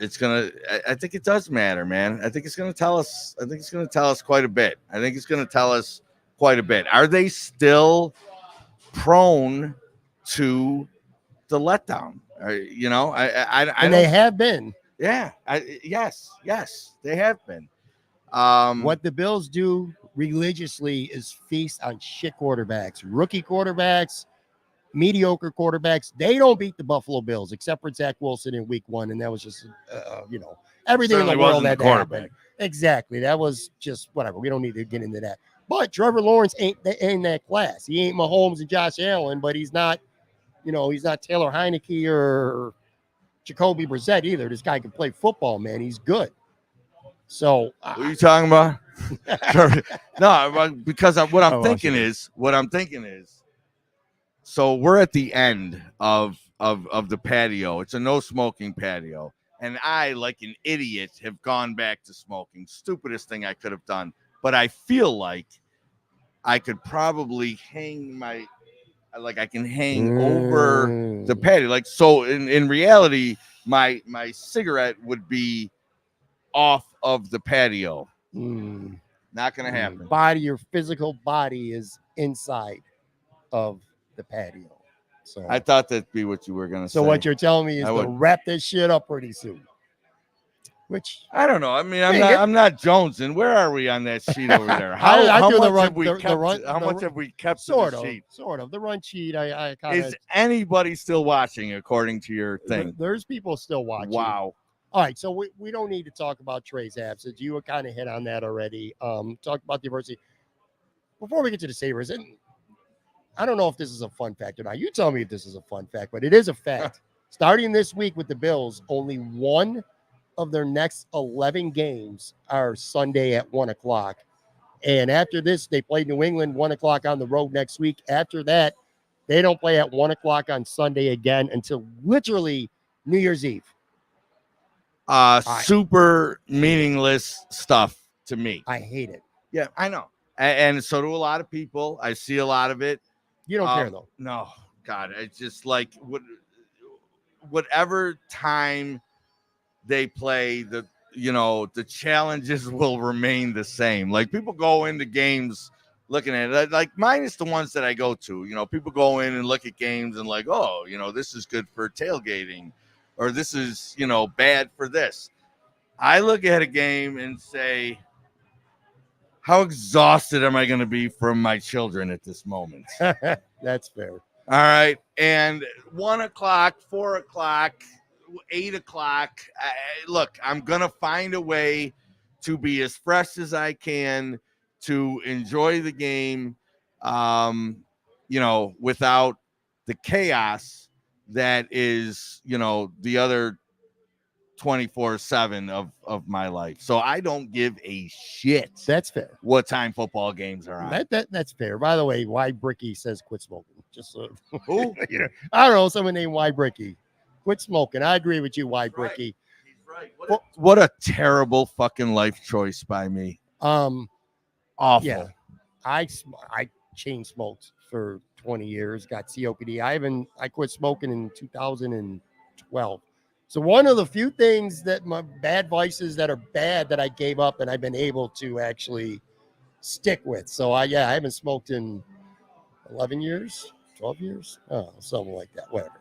It's gonna. I think it does matter, man. I think it's gonna tell us. I think it's gonna tell us quite a bit. Are they still prone to the letdown? I they have been. Yeah. Yes, they have been. What the Bills do religiously is feast on shit quarterbacks, rookie quarterbacks, mediocre quarterbacks. They don't beat the Buffalo Bills except for Zach Wilson in week 1. And that was just, everything in the world that happened. Exactly. That was just whatever. We don't need to get into that. But Trevor Lawrence ain't in that class. He ain't Mahomes and Josh Allen, but he's not, he's not Taylor Heineke or Jacoby Brissett either. This guy can play football, man. He's good. So what are you talking about? No, because what I'm thinking is, so we're at the end of the patio. It's a no smoking patio. And I, like an idiot, have gone back to smoking. Stupidest thing I could have done. But I feel like I could probably I can hang over the patio. Like, so in reality, my cigarette would be off of the patio. Not going to happen. Your physical body is inside of the patio. So I thought that'd be what you were going to say. So what you're telling me is to wrap this shit up pretty soon. Which I don't know. I mean, I'm not jonesing. Where are we on that sheet over there? How much have we kept sort of the sheet? Sort of. The run sheet, I kind of... Is anybody still watching according to your thing? There's people still watching. Wow. All right, so we don't need to talk about Trey's absence. You kind of hit on that already. Talked about the adversity. Before we get to the Sabres, and I don't know if this is a fun fact or not. You tell me if this is a fun fact, but it is a fact. Starting this week with the Bills, only one of their next 11 games are Sunday at 1 o'clock. And after this, they play New England 1 o'clock on the road next week. After that, they don't play at 1 o'clock on Sunday again until literally New Year's Eve. Super meaningless stuff to me. I hate it. Yeah, I know. And so do a lot of people. I see a lot of it. You don't care, though. No, God. It's just like whatever time they play, the challenges will remain the same. Like, people go into games looking at it, like minus the ones that I go to. People go in and look at games and like, oh, this is good for tailgating, or this is, bad for this. I look at a game and say, how exhausted am I going to be from my children at this moment? That's fair. All right. And 1 o'clock, 4 o'clock, 8 o'clock. Look, I'm going to find a way to be as fresh as I can to enjoy the game, without the chaos that is, the other 24/7 of my life. So I don't give a shit That's fair. what time football games are on. That's fair. By the way, Why Bricky says quit smoking. Just so Who? I don't know, someone named Why Bricky. Quit smoking. I agree with you, Why Bricky. He's right. What a terrible fucking life choice by me. Awful. Yeah. I chain smoked for 20 years, got COPD. I quit smoking in 2012. So one of the few things that my bad vices that are bad that I gave up and I've been able to actually stick with. So I haven't smoked in 11 years, 12 years, something like that. Whatever.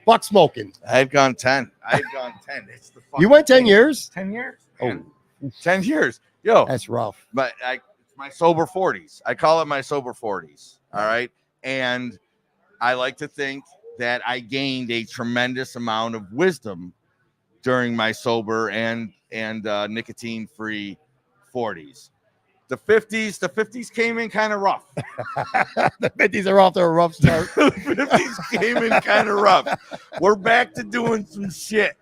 Fuck smoking. I've gone 10. It's the You went 10 years? 10 years. Man. Oh, 10 years. Yo, that's rough. But it's my sober 40s. I call it my sober 40s. All right. And I like to think that I gained a tremendous amount of wisdom during my sober and nicotine-free 40s. The 50s came in kind of rough. The 50s are off to a rough start. The 50s came in kind of rough. We're back to doing some shit.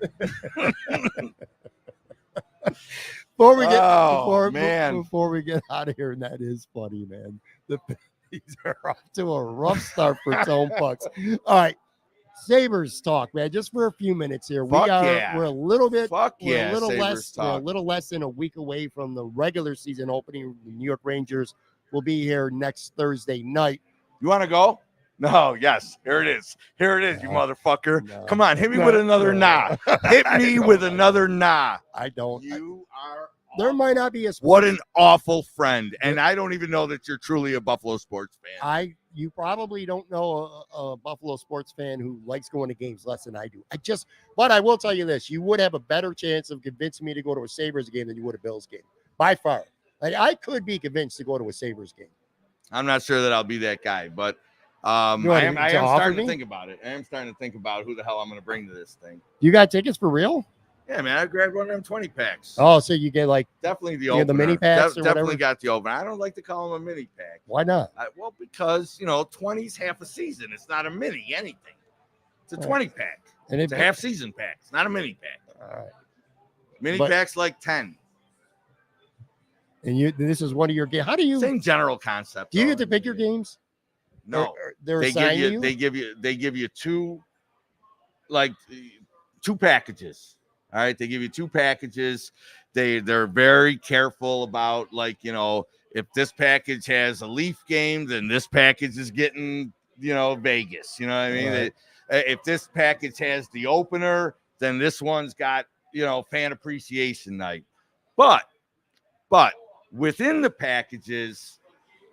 Before we get out of here, and that is funny, man. The 50s are off to a rough start for Tone Pucks. All right. Sabres talk, man, just for a few minutes here. We're a little less than a week away from the regular season opening. The New York Rangers will be here next Thursday night. You want to go? No, yes. Here it is, you motherfucker. No. Come on, hit me with another nah. Hit me with another nah. I don't. You are. There might not be a. What an awful friend, and I don't even know that you're truly a Buffalo sports fan. You probably don't know a Buffalo sports fan who likes going to games less than I do. But I will tell you this: you would have a better chance of convincing me to go to a Sabres game than you would a Bills game, by far. Like, I could be convinced to go to a Sabres game. I'm not sure that I'll be that guy, but I am starting to think about it. I am starting to think about who the hell I'm going to bring to this thing. You got tickets for real? Yeah, man, I grabbed one of them 20 packs. Oh, so you get definitely the opener. The mini packs or definitely whatever? Got the opener. I don't like to call them a mini pack. Why not? Well, because 20's half a season. It's not a mini anything. It's a 20 pack. And it's a half season pack. It's not a mini pack. All right. Mini packs like 10. And this is one of your games. How do you? Same general concept. Do you get to pick your games? No, or they're assigned to you? They give you two packages. All right, they give you two packages. They're very careful about, if this package has a Leaf game, then this package is getting, Vegas. You know what I mean? Right. If this package has the opener, then this one's got, fan appreciation night. But within the packages,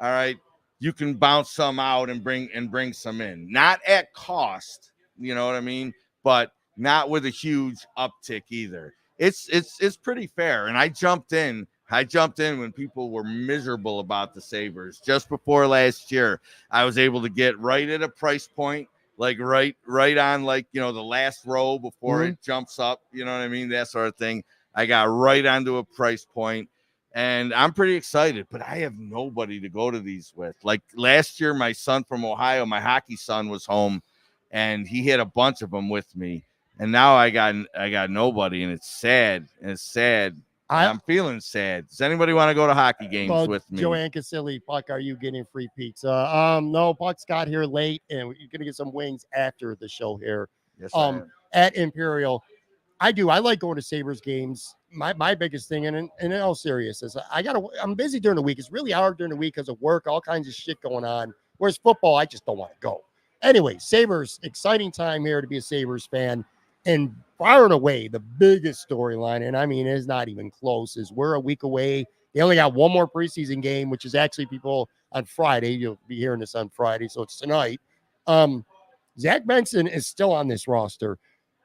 all right, you can bounce some out and bring some in. Not at cost, you know what I mean? But not with a huge uptick either. It's pretty fair. And I jumped in when people were miserable about the Sabres. Just before last year, I was able to get right at a price point, like right on, the last row before it jumps up, you know what I mean? That sort of thing. I got right onto a price point, and I'm pretty excited, but I have nobody to go to these with. Like last year, my son from Ohio, my hockey son, was home, and he had a bunch of them with me. And now I got nobody, and it's sad. I'm feeling sad. Does anybody want to go to hockey games with me? Joanne Casilli, Puck, are you getting free pizza? No, Puck's got here late, and you're gonna get some wings after the show here. Yes, I am. At Imperial. I do. I like going to Sabres games. My biggest thing, and in all seriousness, I'm busy during the week. It's really hard during the week because of work, all kinds of shit going on. Whereas football, I just don't want to go. Anyway, Sabres, exciting time here to be a Sabres fan. And far and away, the biggest storyline, and I mean, it's not even close, is we're a week away. They only got one more preseason game, which is actually people on Friday. You'll be hearing this on Friday, so it's tonight. Zach Benson is still on this roster,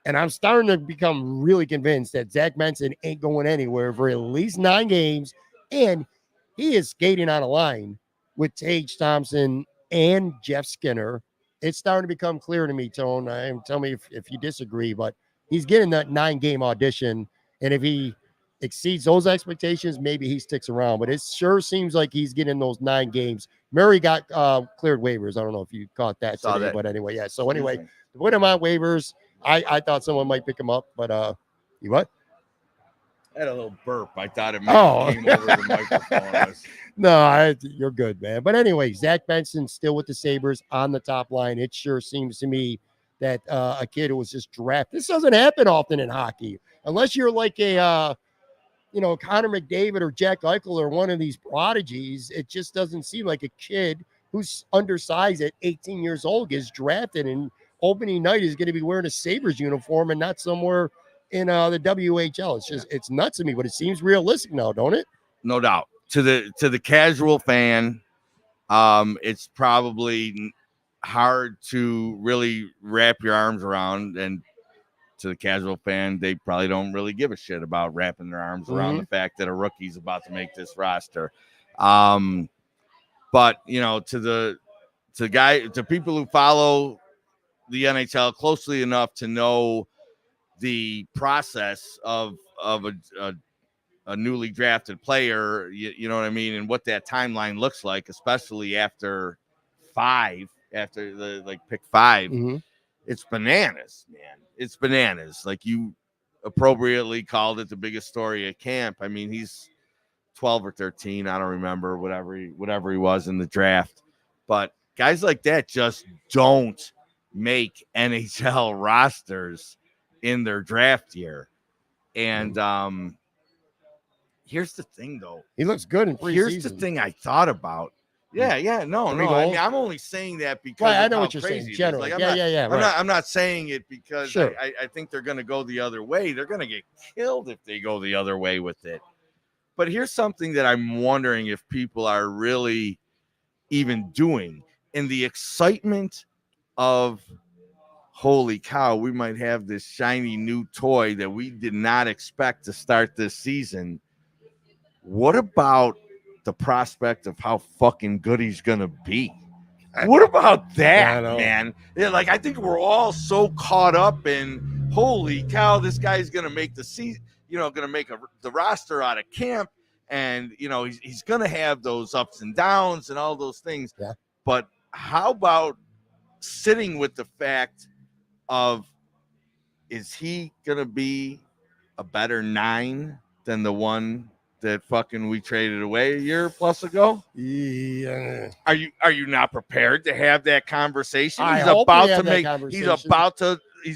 and I'm starting to become really convinced that Zach Benson ain't going anywhere for at least 9 games, and he is skating on a line with Tage Thompson and Jeff Skinner. It's starting to become clear to me, Tone. Tell me if you disagree, but he's getting that 9-game audition. And if he exceeds those expectations, maybe he sticks around. But it sure seems like he's getting those 9 games. Murray got cleared waivers. I don't know if you caught that today, but anyway, yeah. So anyway, to put him on waivers, I thought someone might pick him up, but you what? I had a little burp. I thought it came over the microphone. No, you're good, man. But anyway, Zach Benson still with the Sabres on the top line. It sure seems to me that a kid who was just drafted. This doesn't happen often in hockey, unless you're like a Connor McDavid or Jack Eichel or one of these prodigies. It just doesn't seem like a kid who's undersized at 18 years old gets drafted, and opening night is going to be wearing a Sabres uniform and not somewhere in the WHL. It's just it's nuts to me, but it seems realistic now, don't it? No doubt. To the casual fan, it's probably hard to really wrap your arms around, and to the casual fan, they probably don't really give a shit about wrapping their arms around the fact that a rookie's about to make this roster. But to people who follow the NHL closely enough to know the process of a newly drafted player, you know what I mean, and what that timeline looks like, especially after pick 5. It's bananas, man. It's bananas. Like you appropriately called it the biggest story at camp. I mean, he's 12 or 13. I don't remember whatever he was in the draft. But guys like that just don't make NHL rosters in their draft year. And here's the thing, though. He looks good in preseason. Here's the thing I thought about. No. I mean, I'm only saying that because I know what you're saying. Generally, right. I'm not saying it because I think they're going to go the other way. They're going to get killed if they go the other way with it. But here's something that I'm wondering if people are really even doing in the excitement of, holy cow, we might have this shiny new toy that we did not expect to start this season. What about the prospect of how fucking good he's gonna be? What about that, man? Yeah, like I think we're all so caught up in, holy cow, this guy's gonna make the season, gonna make the roster out of camp, and he's gonna have those ups and downs and all those things. Yeah. But how about sitting with the fact of, is he gonna be a better 9 than the one that fucking we traded away a year plus ago? Yeah. Are you not prepared to have that conversation? He's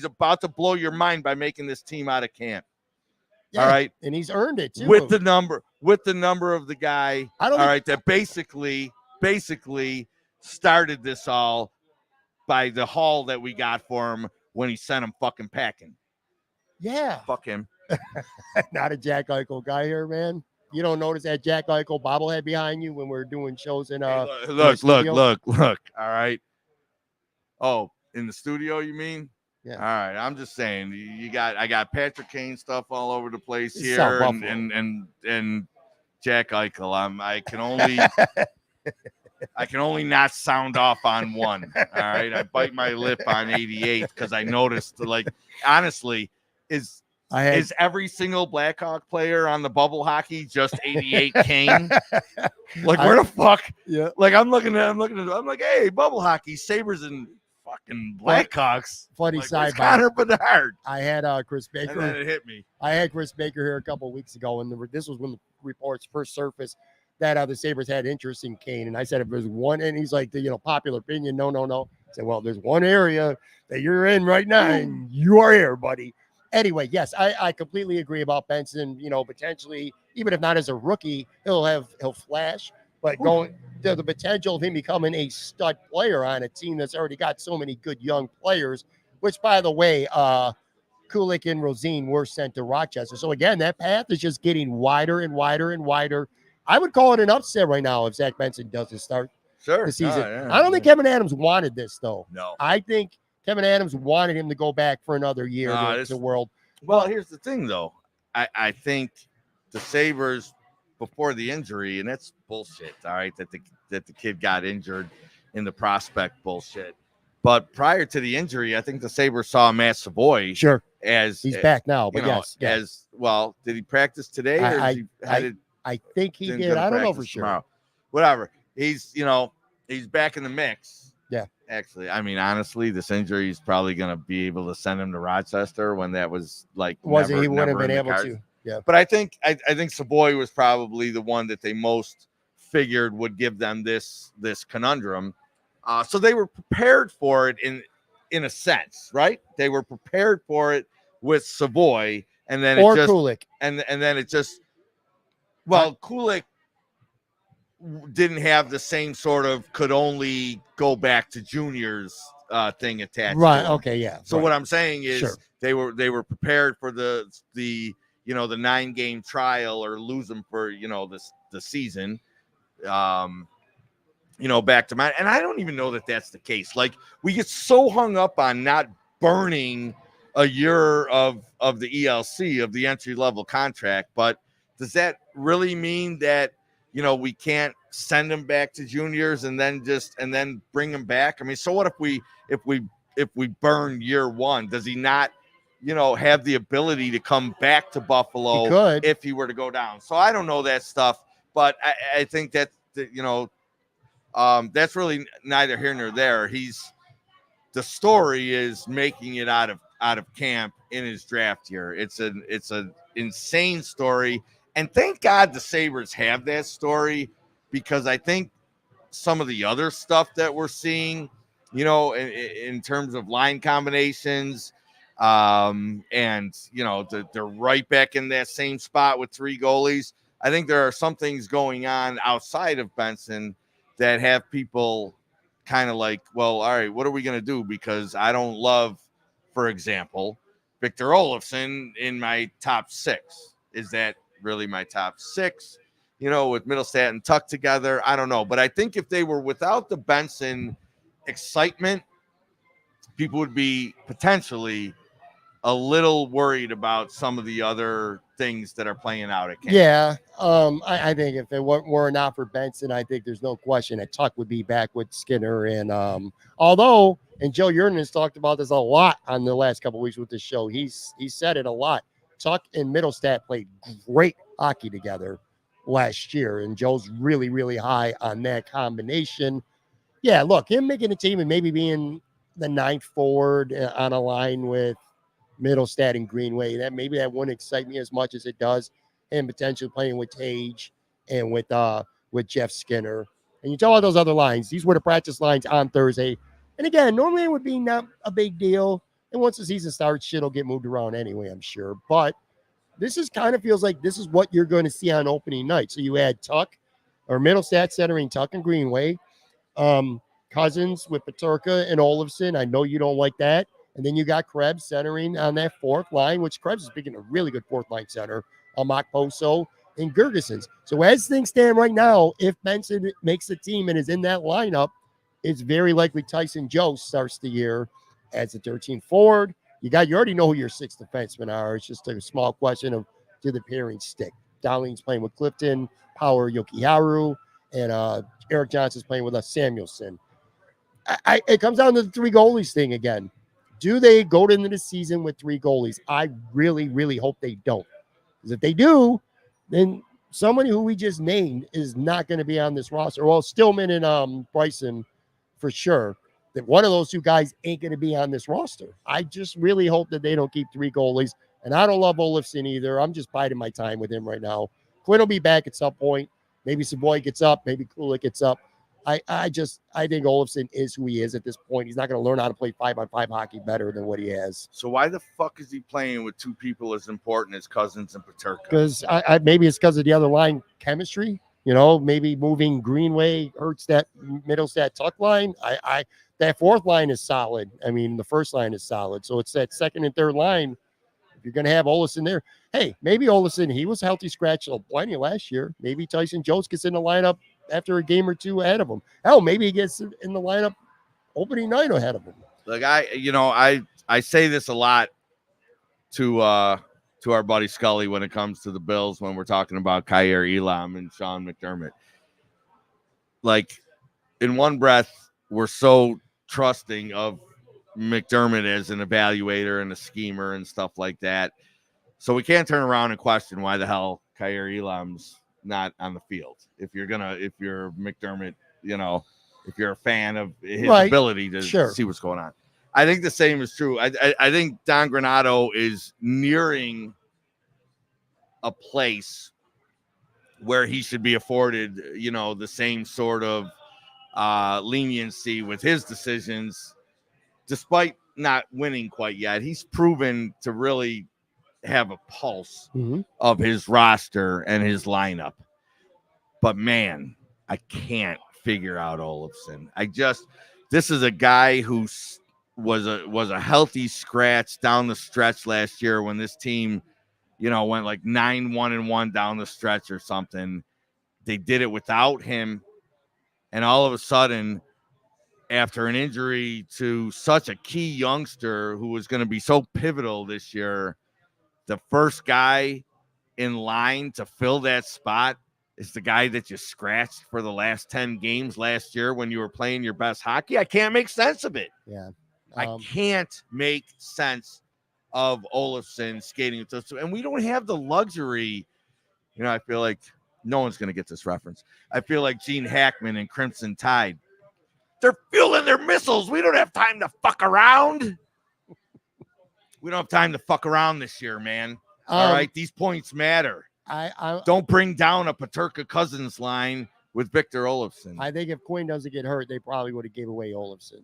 about to blow your mind by making this team out of camp. Yeah, all right. And he's earned it too. With the number of the guy, that basically started this all by the haul that we got for him when he sent him fucking packing. Yeah. Fuck him. Not a Jack Eichel guy here, man. You don't notice that Jack Eichel bobblehead behind you when we're doing shows in look. All right. Oh, in the studio, you mean? Yeah. All right. I'm just saying, I got Patrick Kane stuff all over the place here, and Jack Eichel. I can only not sound off on one. All right. I bite my lip on 88 because I noticed, like, honestly, is every single Blackhawk player on the bubble hockey just 88 Kane? Like, where the fuck? Yeah. Like, I'm looking at I'm like, hey, bubble hockey, Sabres and fucking Blackhawks. Funny like, side Connor Bedard. I had Chris Baker. And then it hit me. I had Chris Baker here a couple of weeks ago, and this was when the reports first surfaced that the Sabres had interest in Kane. And I said, if there's one, and he's like, the popular opinion, no. I said, well, there's one area that you're in right now, and you are here, buddy. Anyway, yes, I completely agree about Benson. Potentially, even if not as a rookie, he'll flash, but going to the potential of him becoming a stud player on a team that's already got so many good young players, which, by the way, Kulik and Rosine were sent to Rochester. So again, that path is just getting wider and wider and wider. I would call it an upset right now if Zach Benson doesn't start the season. I don't think Kevyn Adams wanted this, though. No. I think Kevyn Adams wanted him to go back for another year to the World. Well, here's the thing, though. I think the Sabres, before the injury, and that's bullshit, all right, that the kid got injured in the prospect bullshit. But prior to the injury, I think the Sabres saw Matt Savoy. Sure. As he's back now, but yes. As well, did he practice today? I think he did. I don't know for sure. Tomorrow. Whatever. He's back in the mix. Yeah. Actually, I mean, honestly, this injury is probably going to be able to send him to Rochester when that was like. He wouldn't have been able to. Yeah. But I think Savoy was probably the one that they most figured would give them this conundrum. So they were prepared for it in a sense, right? They were prepared for it with Savoy, and then Or it just Kulik. and then it just Kulik didn't have the same sort of could only go back to juniors thing attached Right. to him. Okay. Yeah. So right. what I'm saying is Sure. they were prepared for the 9-game trial or lose them for the season. Back to mine. And I don't even know that that's the case. Like, we get so hung up on not burning a year of the ELC, of the entry level contract. But does that really mean that, we can't send them back to juniors and then bring them back? I mean, so what if we burn year one? Does he not, have the ability to come back to Buffalo He could. if he were to go down? So I don't know that stuff, but I think that, that's really neither here nor there. The story is making it out of camp in his draft year. It's an insane story, and thank God the Sabres have that story, because I think some of the other stuff that we're seeing, in terms of line combinations, and they're right back in that same spot with 3 goalies. I think there are some things going on outside of Benson that have people kind of like, well, all right, what are we going to do? Because I don't love, for example, Victor Olofsson in my top 6. Is that really my top 6? With Middlestat and Tuck together, I don't know. But I think if they were without the Benson excitement, people would be potentially a little worried about some of the other things that are playing out at camp. Yeah. I think if it were not for Benson, I think there's no question that Tuck would be back with Skinner. And although, and Joe Yurden has talked about this a lot on the last couple of weeks with the show, he said it a lot. Tuck and Middlestat played great hockey together last year, and Joe's really, really high on that combination. Yeah, look, him making a team and maybe being the 9th forward on a line with Middlestat and Greenway, that wouldn't excite me as much as it does, and potentially playing with Tage and with Jeff Skinner. And you tell all those other lines, these were the practice lines on Thursday. And again, normally it would be not a big deal. And once the season starts, shit will get moved around anyway, I'm sure. But this is kind of feels like this is what you're going to see on opening night. So you add Tuck or Middlestat centering Tuck and Greenway, Cousins with Peterka and Olofsson. I know you don't like that. And then you got Krebs centering on that 4th line, which Krebs is being a really good 4th line center, Makposo and Gergesons. So as things stand right now, if Benson makes the team and is in that lineup, it's very likely Tyson Joe starts the year as the 13th forward. You already know who your 6 defensemen are. It's just a small question of do the pairing stick. Darlene's playing with Clifton, Power Yokiharu, and Eric Johnson's playing with Samuelson. It comes down to the 3 goalies thing again. Do they go into the season with 3 goalies? I really, really hope they don't. Because if they do, then somebody who we just named is not going to be on this roster. Well, Stillman and Bryson for sure. That one of those 2 guys ain't going to be on this roster. I just really hope that they don't keep 3 goalies. And I don't love Olofsson either. I'm just biding my time with him right now. Quinn will be back at some point. Maybe Savoy gets up. Maybe Kulik gets up. I think Olofsson is who he is at this point. He's not going to learn how to play 5-on-5 hockey better than what he has. So why the fuck is he playing with 2 people as important as Cousins and Peterka? Because maybe it's because of the other line chemistry. Maybe moving Greenway hurts that Middlestat Tuck line. That 4th line is solid. I mean, the 1st line is solid. So it's that 2nd and 3rd line. If you're going to have Olofsson there, hey, maybe Olofsson, he was healthy scratch plenty last year. Maybe Tyson Jones gets in the lineup after a game or 2 ahead of him. Hell, maybe he gets in the lineup opening night ahead of him. Like I say this a lot to our buddy Scully when it comes to the Bills when we're talking about Kyer Elam and Sean McDermott. Like, in one breath, we're so trusting of McDermott as an evaluator and a schemer and stuff like that. So we can't turn around and question why the hell Kyer Elam's not on the field. If you're McDermott, if you're a fan of his ability to see what's going on. I think the same is true. I think Don Granato is nearing a place where he should be afforded, you know, the same sort of leniency with his decisions, despite not winning quite yet. He's proven to really have a pulse of his roster and his lineup. But man, I can't figure out Olofsson. This is a guy who was a healthy scratch down the stretch last year when this team, you know, went like 9-1-1 down the stretch or something. They did it without him. And all of a sudden, after an injury to such a key youngster who was going to be so pivotal this year, the first guy in line to fill that spot is the guy that you scratched for the last 10 games last year when you were playing your best hockey. I can't make sense of it. Yeah. I can't make sense of Olofsson skating with us. And we don't have the luxury. You know, I feel like no one's going to get this reference. I feel like Gene Hackman and Crimson Tide. They're fueling their missiles. We don't have time to fuck around. We don't have time to fuck around this year, man. All right, these points matter. I don't bring down a Paterka Cousins line with Victor Olofsson. I think if Quinn doesn't get hurt, they probably would have gave away Olofsson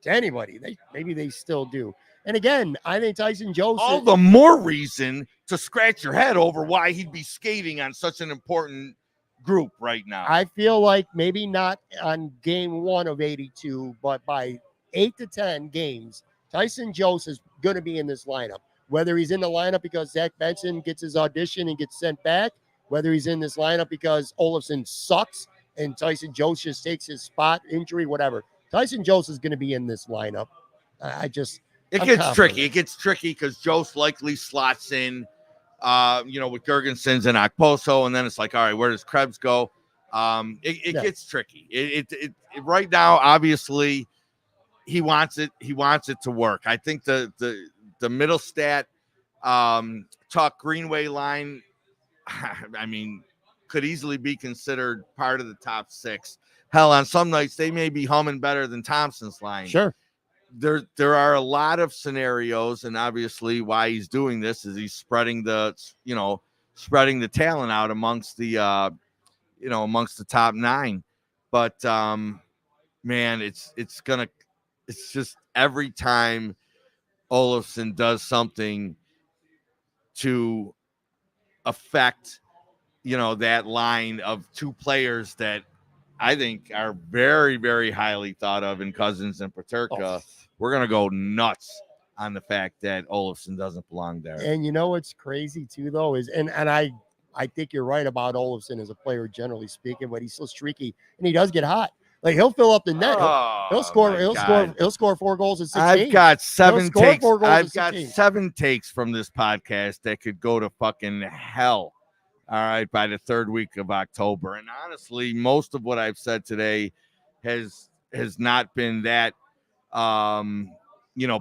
to anybody. Maybe they still do. And again, I think Tyson Jost. All the more reason to scratch your head over why he'd be skating on such an important group right now. I feel like maybe not on game 1 of 82, but by 8 to 10 games, Tyson Jost is going to be in this lineup. Whether he's in the lineup because Zach Benson gets his audition and gets sent back, whether he's in this lineup because Olofsson sucks and Tyson Jost just takes his spot, injury, whatever. Tyson Jost is going to be in this lineup. It gets tricky. It gets tricky because Jost likely slots in, with Gergensons and Okposo, and then it's like, all right, where does Krebs go? It gets tricky. It right now, obviously, he wants it to work. I think the middle stat Tuck Greenway line, I mean, could easily be considered part of the top 6. Hell, on some nights they may be humming better than Thompson's line. Sure. There are a lot of scenarios, and obviously why he's doing this is he's spreading the talent out amongst the amongst the top 9. But man, it's just every time Olofsson does something to affect, that line of 2 players that I think are very, very highly thought of in Cousins and Paterka. We're going to go nuts on the fact that Olofsson doesn't belong there. And you know what's crazy too, though, is, and I think you're right about Olofsson as a player, generally speaking, but he's so streaky and he does get hot. Like he'll fill up the net. He'll score 4 goals in 6 games. I've got 7 takes. I've got 7 takes from this podcast that could go to fucking hell. All right, by the 3rd week of October. And honestly, most of what I've said today has not been that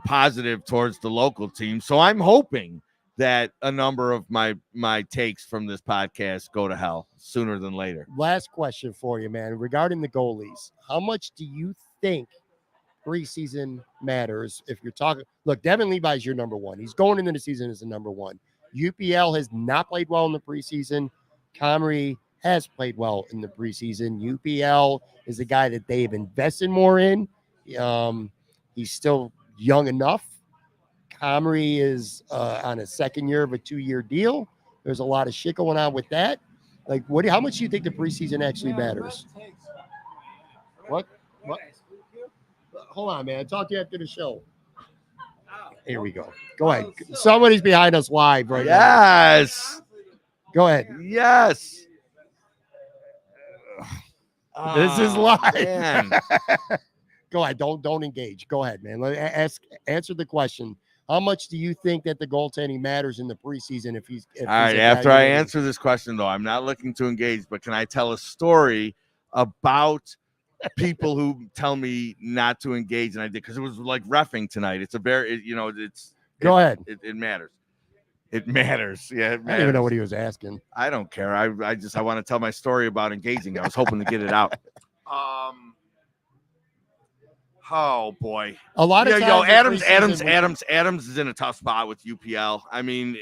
positive towards the local team. So I'm hoping that a number of my takes from this podcast go to hell sooner than later. Last question for you, man. Regarding the goalies, how much do you think preseason matters? If you're talking, look, Devin Levi's your number 1. He's going into the season as the number 1. UPL has not played well in the preseason. Comrie has played well in the preseason. UPL is a guy that they've invested more in. He's still young enough. Comrie is on a 2nd year of a 2-year deal. There's a lot of shit going on with that. Like, how much do you think the preseason actually matters? What? Hold on, man. I'll talk to you after the show. Here we go. Go ahead. Somebody's behind us live right now. Yes. Go ahead. Yes. This is live. Man. Go ahead. Don't engage. Go ahead, man. Answer the question. How much do you think that the goaltending matters in the preseason? All right. After I answer this question, though, I'm not looking to engage, but can I tell a story about people who tell me not to engage, and I did, because it was like reffing tonight. It's a very, go ahead. It matters. It matters. Yeah, it matters. I don't even know what he was asking. I don't care. I want to tell my story about engaging. I was hoping to get it out. Oh boy. A lot of times Adams is in a tough spot with UPL. I mean,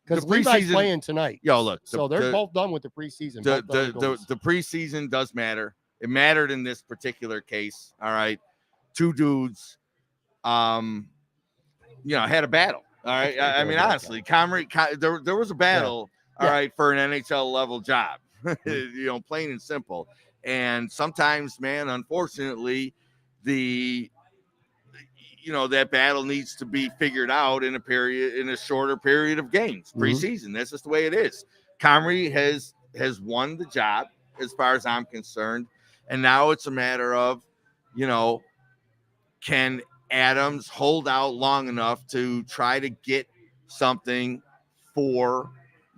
Because Levi's playing tonight. Yo, look. So they're both done with the preseason. The preseason does matter. It mattered in this particular case. All right. Two dudes, had a battle. All right. I mean, honestly, there was a battle. All right, for an NHL level job, plain and simple. And sometimes, man, unfortunately, that battle needs to be figured out in a shorter period of games, preseason. That's just the way it is. Comrie has won the job as far as I'm concerned. And now it's a matter of, can Adams hold out long enough to try to get something for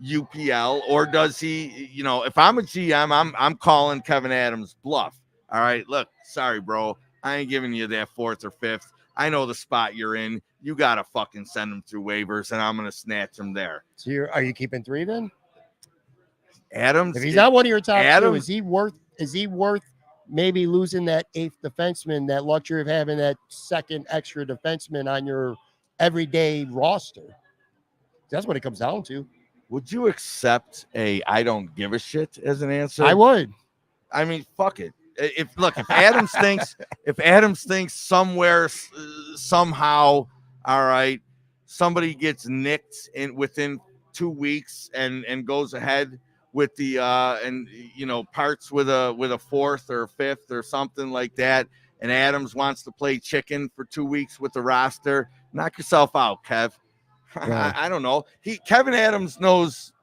UPL, or does he, if I'm a GM, I'm calling Kevyn Adams bluff. All right, look, sorry, bro. I ain't giving you that 4th or 5th. I know the spot you're in. You got to fucking send him through waivers, and I'm going to snatch him there. So are you keeping 3 then? Adams, if he's not one of your top 2, is he worth maybe losing that 8th defenseman, that luxury of having that second extra defenseman on your everyday roster? That's what it comes down to. Would you accept I don't give a shit as an answer? I would. I mean, fuck it. If Adams thinks somewhere, somehow, all right, somebody gets nicked within 2 weeks and goes ahead with the parts with a 4th or 5th or something like that, and Adams wants to play chicken for 2 weeks with the roster, knock yourself out, Kev. Yeah. I don't know. Kevyn Adams knows,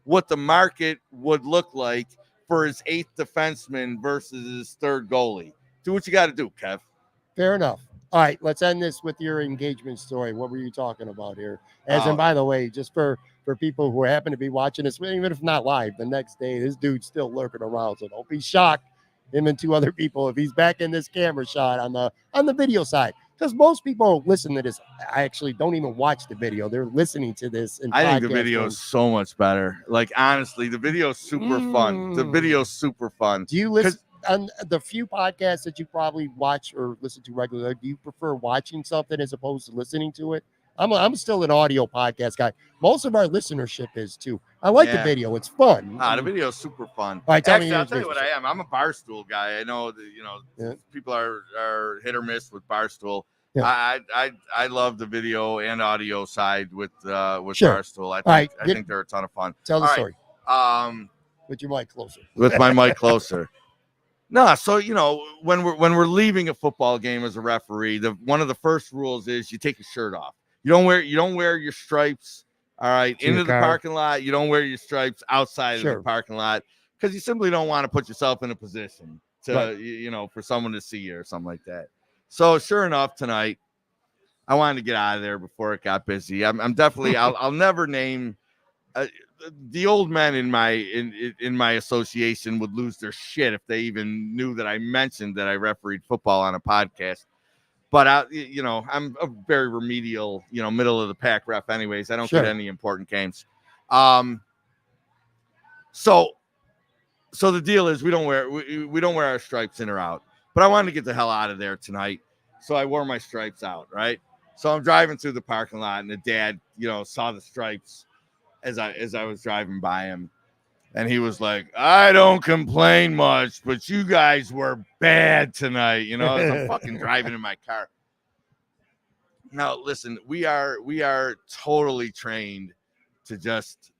what the market would look like for his 8th defenseman versus his 3rd goalie. Do what you got to do, Kev. Fair enough. All right, let's end this with your engagement story. What were you talking about here? And by the way, just for people who happen to be watching this, even if not live, the next day, this dude's still lurking around. So don't be shocked, him and 2 other people, if he's back in this camera shot on the video side. Because most people listen to this, I actually don't even watch the video. They're listening to this. I think the video is so much better. Like, honestly, the video is super fun. The video is super fun. Do you listen on the few podcasts that you probably watch or listen to regularly? Do you prefer watching something as opposed to listening to it? I'm still an audio podcast guy. Most of our listenership is too. I like the video; it's fun. The video is super fun. All right, I'll tell you what I am. I'm a Barstool guy. I know that people are hit or miss with Barstool. Yeah. I love the video and audio side with Barstool. I think they're a ton of fun. Tell the story. With your mic closer. With my mic closer. No, so when we're leaving a football game as a referee, one of the first rules is you take your shirt off. You don't wear your stripes, all right, into the parking lot. You don't wear your stripes outside of the parking lot because you simply don't want to put yourself in a position to for someone to see you or something like that. So sure enough, tonight I wanted to get out of there before it got busy. I'm definitely I'll never name the old men in my association would lose their shit if they even knew that I mentioned that I refereed football on a podcast. But I'm a very remedial, middle of the pack ref anyways. I don't get any important games. So the deal is we don't wear our stripes in or out. But I wanted to get the hell out of there tonight. So I wore my stripes out, right? So I'm driving through the parking lot and the dad, saw the stripes as I was driving by him. And he was like, I don't complain much, but you guys were bad tonight. As I'm fucking driving in my car. Now, listen, we are totally trained to just,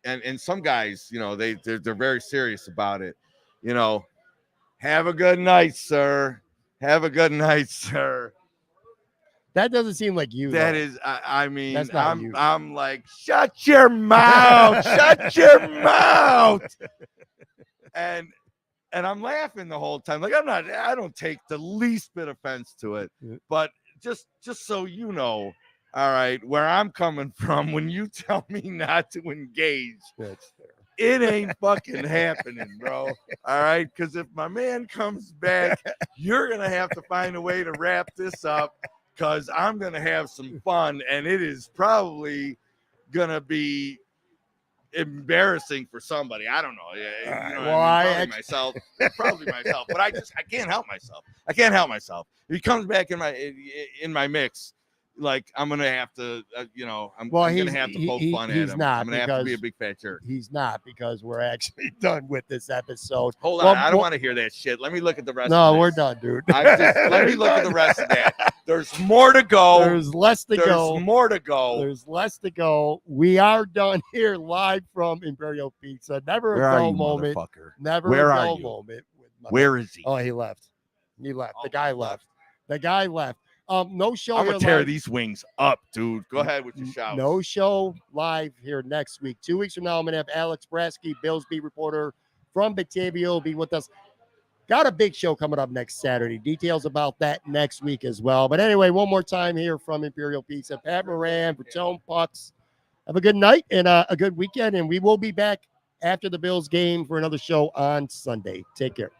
and some guys, they're very serious about it. Have a good night, sir. Have a good night, sir. That doesn't seem like you. That is, I'm like, shut your mouth, shut your mouth. And I'm laughing the whole time. Like, I don't take the least bit offense to it. But just so you know, all right, where I'm coming from, when you tell me not to engage, that's fair. It ain't fucking happening, bro. All right. Because if my man comes back, you're going to have to find a way to wrap this up because I'm going to have some fun. And it is probably going to be embarrassing for somebody. I don't know. Myself. Probably myself. But I can't help myself. If he comes back in my mix, like I'm gonna have to, I'm Well, gonna have to poke fun at he's him. not I'm gonna have to be a because big fat jerk. he's not because we're actually done with this episode. Hold on, Well, I don't want to hear that shit. Let me look at the rest. No, of we're this. done, dude. Let me look at the rest of that. There's more to go. There's less to go. There's more to go. There's less to go. We are done here live from Imperial Pizza. Never Where a are dull you, moment. motherfucker? Never Where a are dull you? moment. Where is he? Oh, he left. He left. Oh, The guy left. The guy left. No show. I'm here gonna tear live. these wings up, dude. Go ahead with your shouts. No show live here next week. 2 weeks from now, I'm gonna have Alex Brasky, Bills beat reporter from Batavia, will be with us. Got a big show coming up next Saturday. Details about that next week as well. But anyway, one more time here from Imperial Pizza. Pat Moran, Tone Pucks. Have a good night and a good weekend. And we will be back after the Bills game for another show on Sunday. Take care.